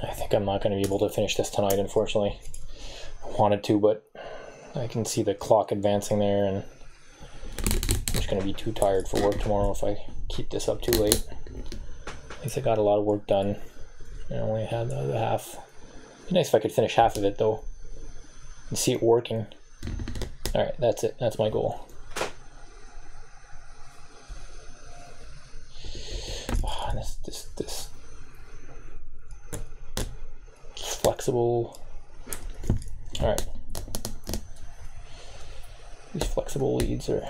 I think I'm not going to be able to finish this tonight, unfortunately. I wanted to, but I can see the clock advancing there, and I'm just going to be too tired for work tomorrow if I keep this up too late. At least I got a lot of work done. I only had the other half. It'd be nice if I could finish half of it though and see it working. Alright, that's it. That's my goal. Oh, and this flexible. Alright. These flexible leads are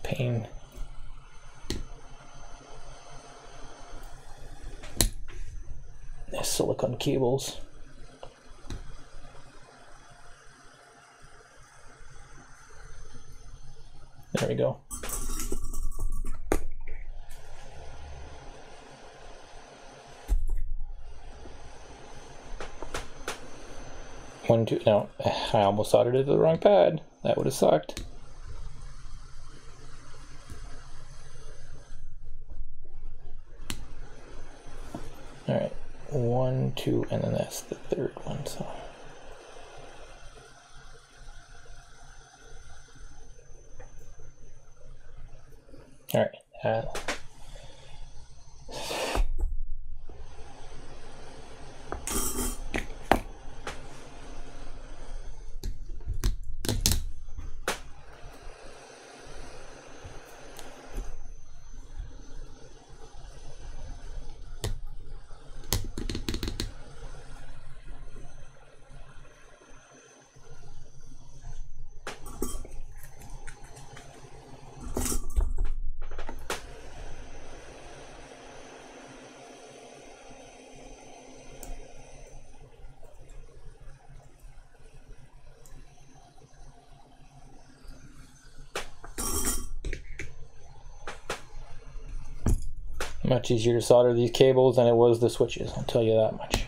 pain. There's silicone cables. There we go. One, two, no, I almost soldered it to the wrong pad. That would have sucked. All right, 1, 2, and then that's the third one. So. All right. Much easier to solder these cables than it was the switches, I'll tell you that much.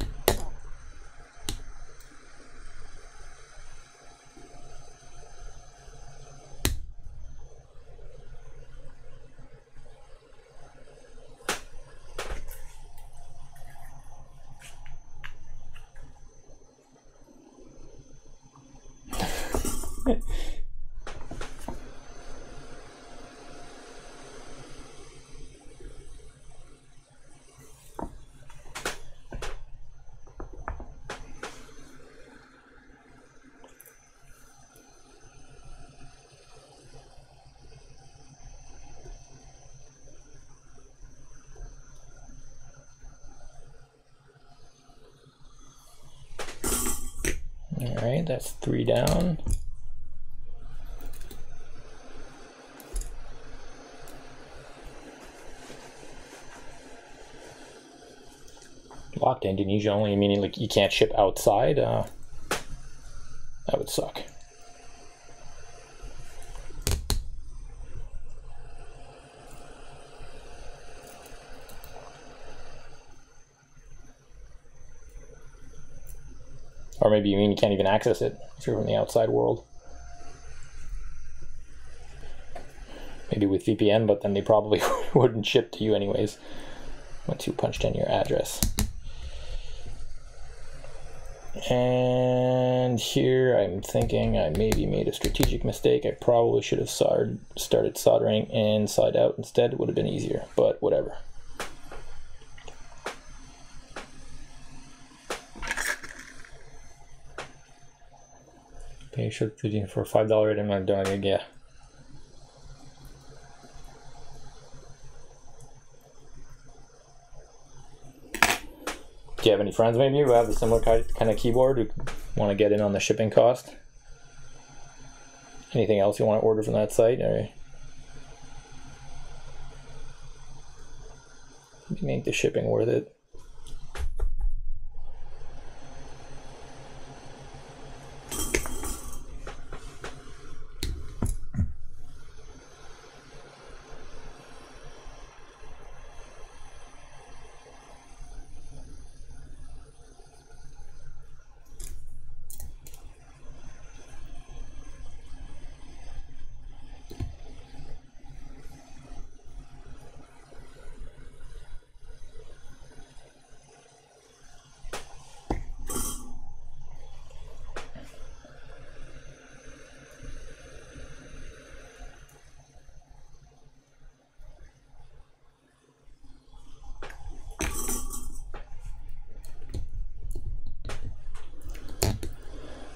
All right, that's 3 down. Locked Indonesia only, meaning like you can't ship outside? That would suck. Or maybe you mean you can't even access it if you're from the outside world. Maybe with VPN, but then they probably wouldn't ship to you anyways once you punched in your address. And here I'm thinking I maybe made a strategic mistake. I probably should have started soldering inside out instead. It would have been easier, but whatever. Pay shipping for $5 item. I'm doing it, yeah. Do you have any friends maybe who have a similar kind of keyboard who want to get in on the shipping cost? Anything else you want to order from that site, or make the shipping worth it?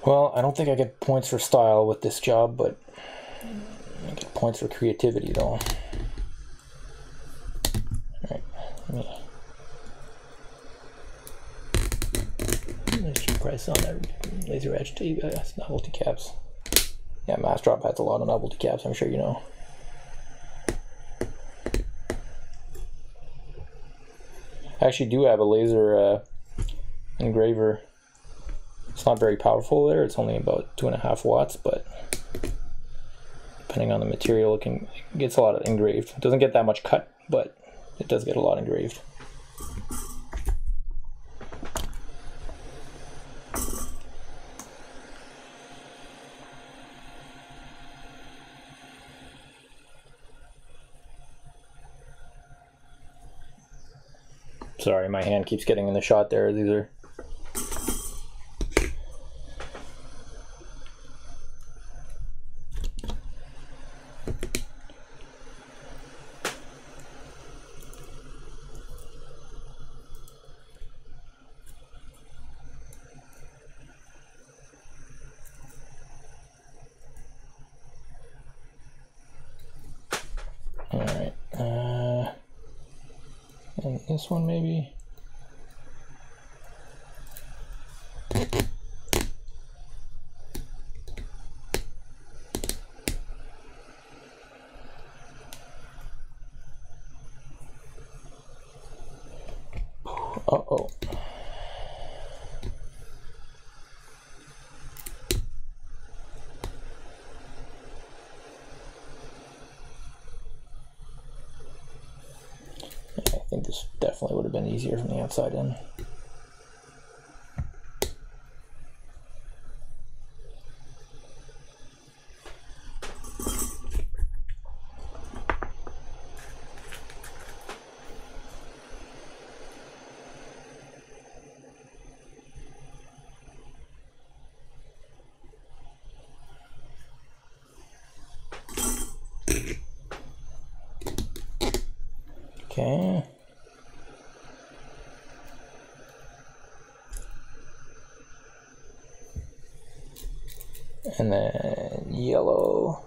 Well, I don't think I get points for style with this job, but I get points for creativity though. Alright, let's your price on that laser edge tape. That's novelty caps. Yeah, Massdrop has a lot of novelty caps, I'm sure you know. I actually do have a laser engraver. It's not very powerful there, it's only about 2.5 watts, but depending on the material, it gets a lot of engraved. It doesn't get that much cut, but it does get a lot engraved. Sorry, my hand keeps getting in the shot there. These are... All right. And this one maybe. Uh-oh. I think this definitely would have been easier from the outside in. Okay. And then yellow.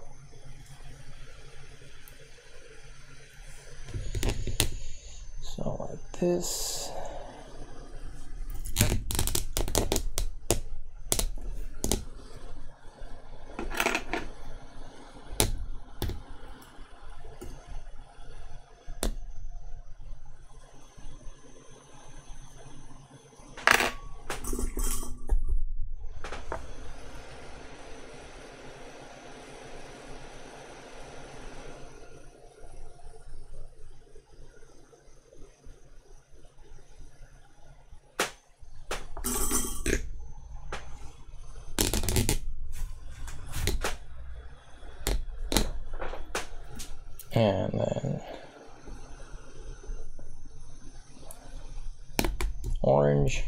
So like this. And then orange.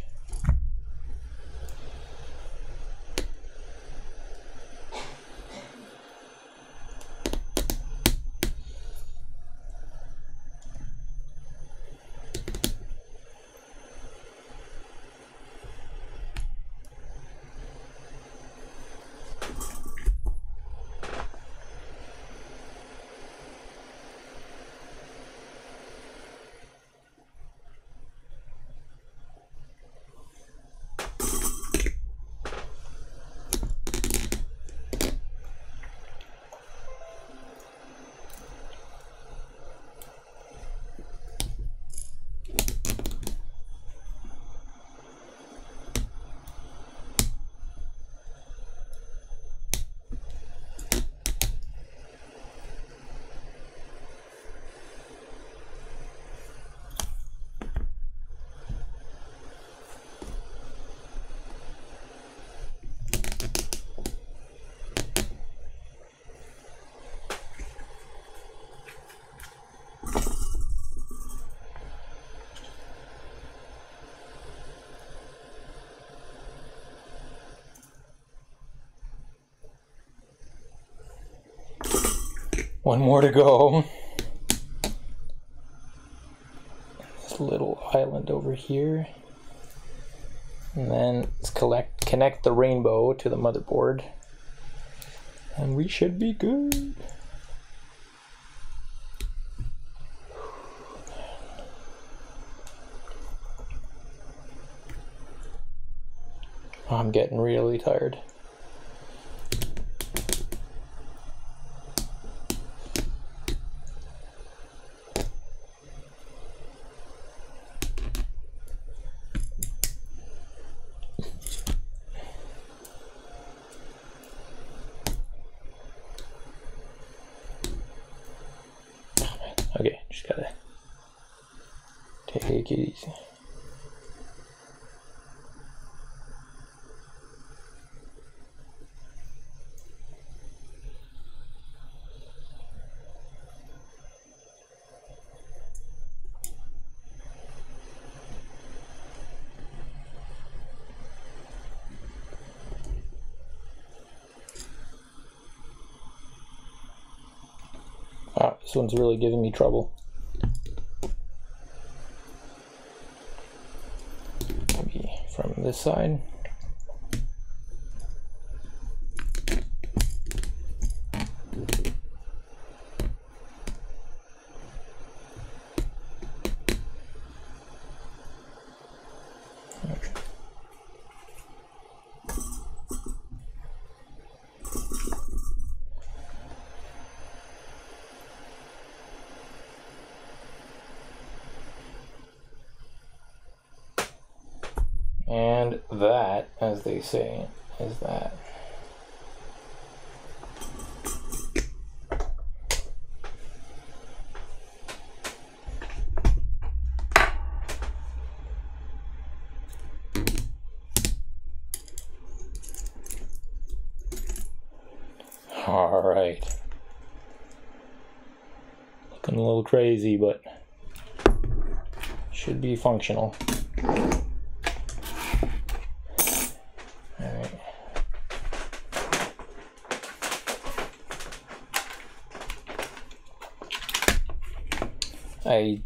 One more to go. This little island over here. And then let's connect the rainbow to the motherboard. And we should be good. I'm getting really tired. Okay, just gotta take it easy. This one's really giving me trouble. Maybe from this side. And that, as they say, is that. All right. Looking a little crazy, but should be functional. I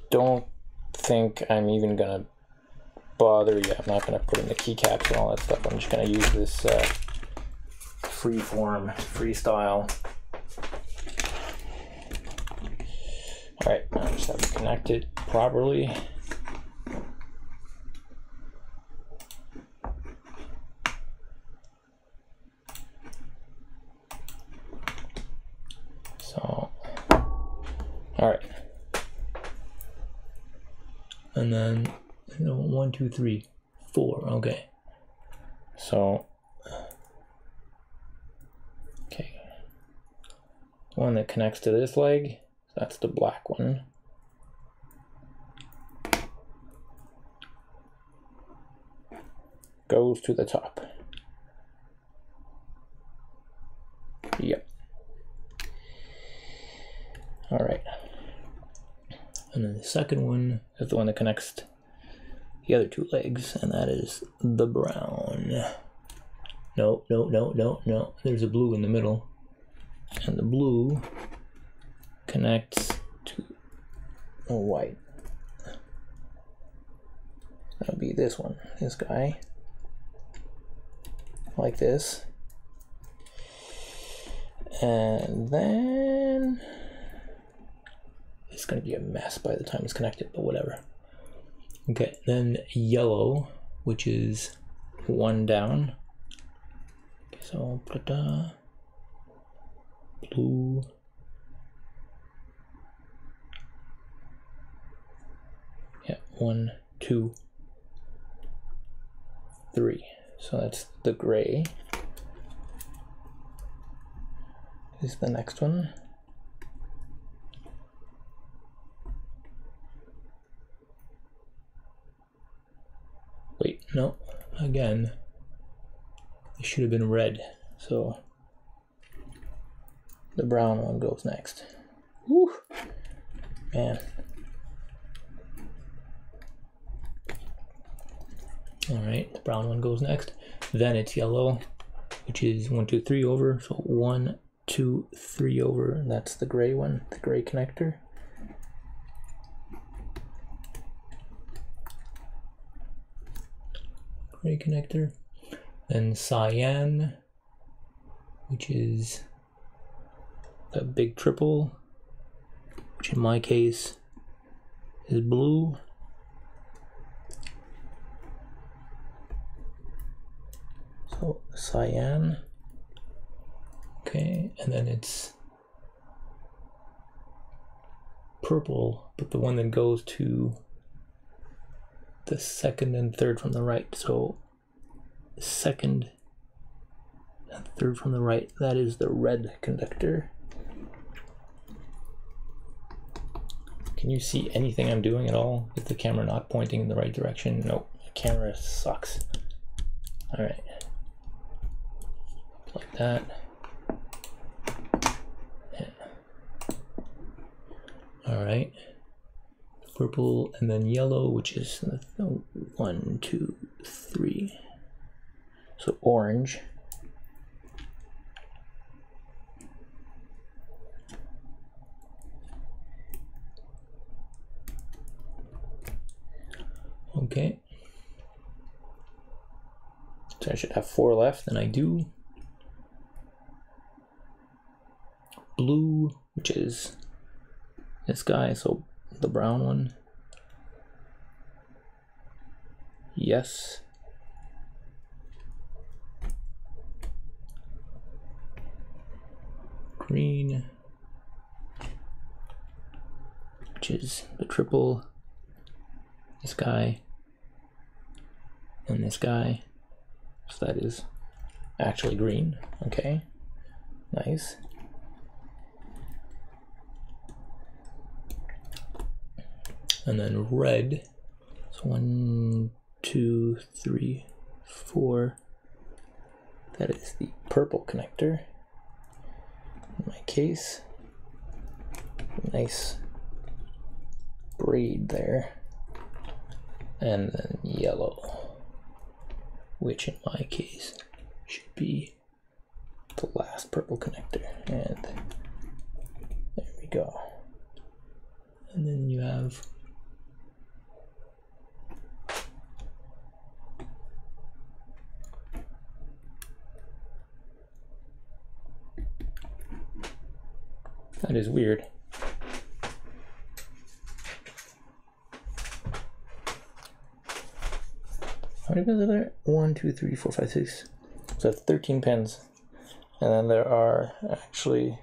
don't think I'm even gonna bother yet. I'm not gonna put in the keycaps and all that stuff. I'm just gonna use this freestyle. Alright, now just have to connect it properly. So, alright. And then, 1, 2, 3, 4, okay. So, okay. One that connects to this leg, that's the black one. Goes to the top. Yep. All right. And then the second one is the one that connects the other two legs, and that is the brown. No, no, no, no, no. There's a blue in the middle. And the blue connects to a white. That'll be this one, this guy. Like this. And then it's going to be a mess by the time it's connected, but whatever. Okay, then yellow, which is one down. Okay, so blue. Yeah, 1, 2, 3. So that's the gray. Is the next one. Wait, no, again, it should have been red, so the brown one goes next. Whew, man. All right, the brown one goes next. Then it's yellow, which is 1, 2, 3 over, so 1, 2, 3 over, and that's the gray one, the gray connector. Gray connector. Then cyan, which is the big triple, which in my case is blue. So cyan. Okay, and then it's purple, but the one that goes to the second and third from the right. So second and third from the right, that is the red conductor. Can you see anything I'm doing at all with the camera not pointing in the right direction? Nope, the camera sucks. All right, like that. Yeah. All right. Purple and then yellow, which is 1, 2, 3. So orange. Okay. So I should have 4 left, and I do. Blue, which is this guy, so the brown one. Yes. Green, which is the triple. This guy. And this guy. So that is actually green. Okay. Nice. And then red. So 1, 2, 3, 4. That is the purple connector. In my case. Nice braid there. And then yellow, which in my case should be the last purple connector. And there we go. And then you have that is weird. How many pins are there? 1, 2, 3, 4, 5, 6. So that's 13 pins. And then there are actually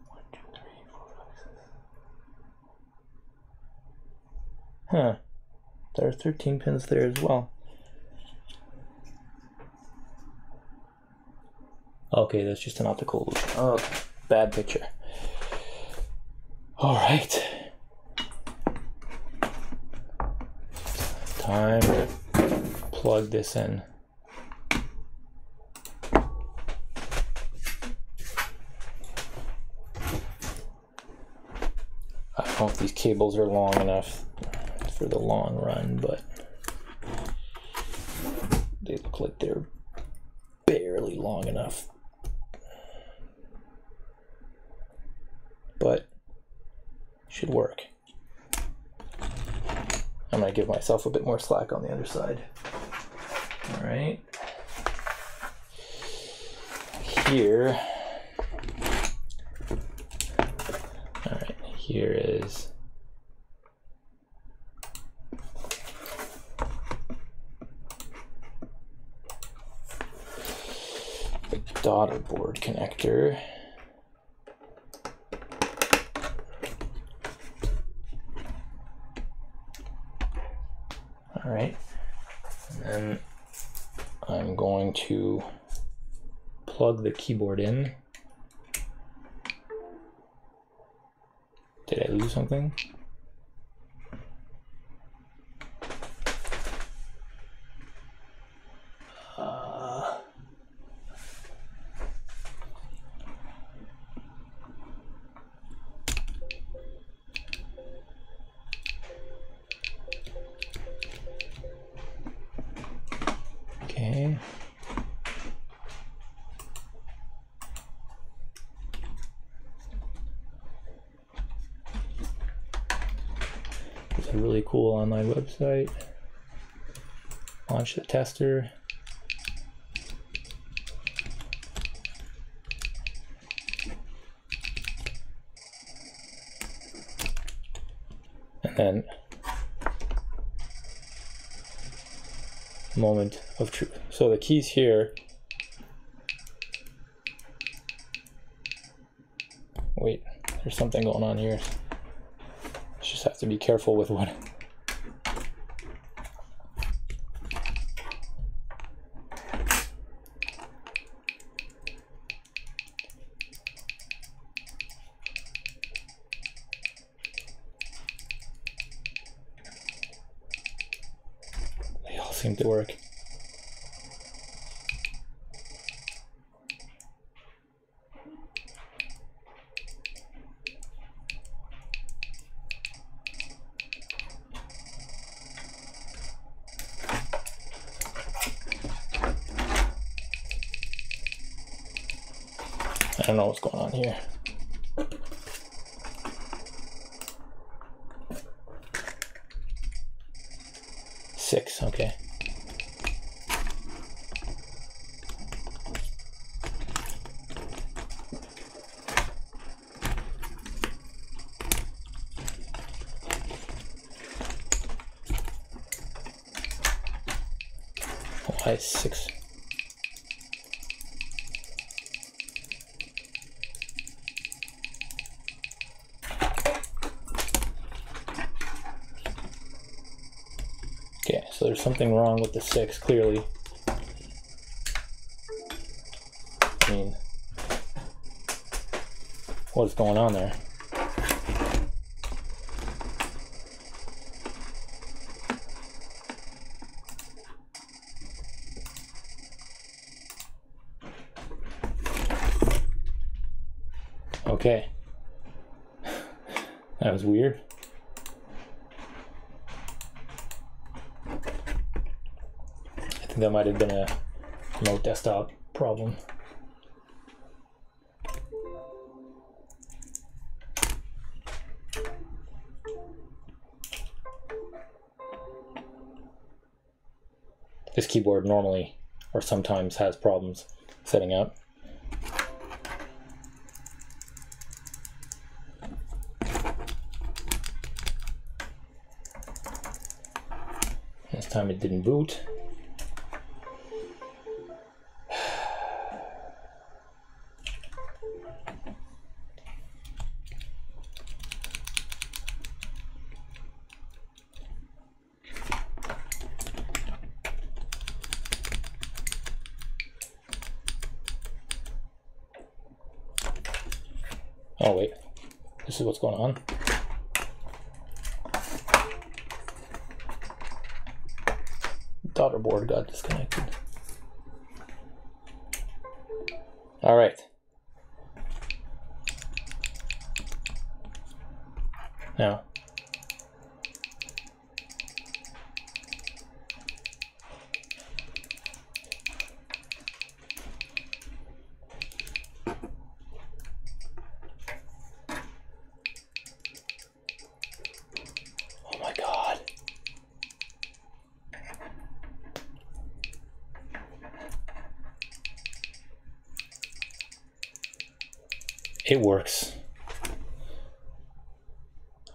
1, 2, 3, 4, 5, 6. Huh. There are 13 pins there as well. Okay, that's just an optical illusion. Okay, bad picture. All right. Time to plug this in. I don't know if these cables are long enough for the long run, but they look like they're barely long enough. But should work. I'm gonna give myself a bit more slack on the other side. All right. Here. All right, here is the daughter board connector. All right, and then I'm going to plug the keyboard in. Did I lose something? Okay. There's a really cool online website. Launch the tester. And then moment of truth. So the keys here. Wait, there's something going on here. Just have to be careful with what. They all seem to work. I don't know what's going on here. 6, okay. Why 6? Okay, so there's something wrong with the 6, clearly. I mean, what's going on there? Okay. That was weird. I think that might have been a remote desktop problem. This keyboard normally or sometimes has problems setting up. This time it didn't boot. Oh wait, this is what's going on. Daughter board got disconnected. All right. Now. Oh my God. It works.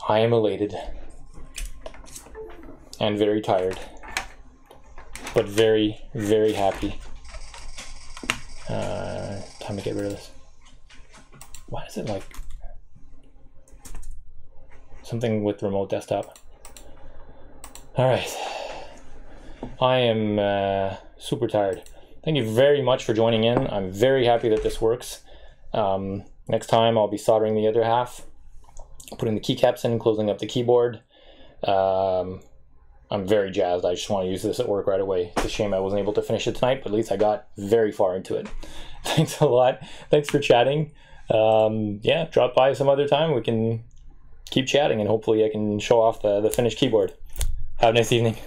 I am elated and very tired, but very, very happy. Time to get rid of this. Why is it like something with remote desktop? All right. I am super tired. Thank you very much for joining in. I'm very happy that this works. Next time I'll be soldering the other half, putting the keycaps in, closing up the keyboard. I'm very jazzed. I just want to use this at work right away. It's a shame I wasn't able to finish it tonight, but at least I got very far into it. Thanks a lot. Thanks for chatting. Yeah, drop by some other time. We can keep chatting and hopefully I can show off the finished keyboard. Have a nice evening.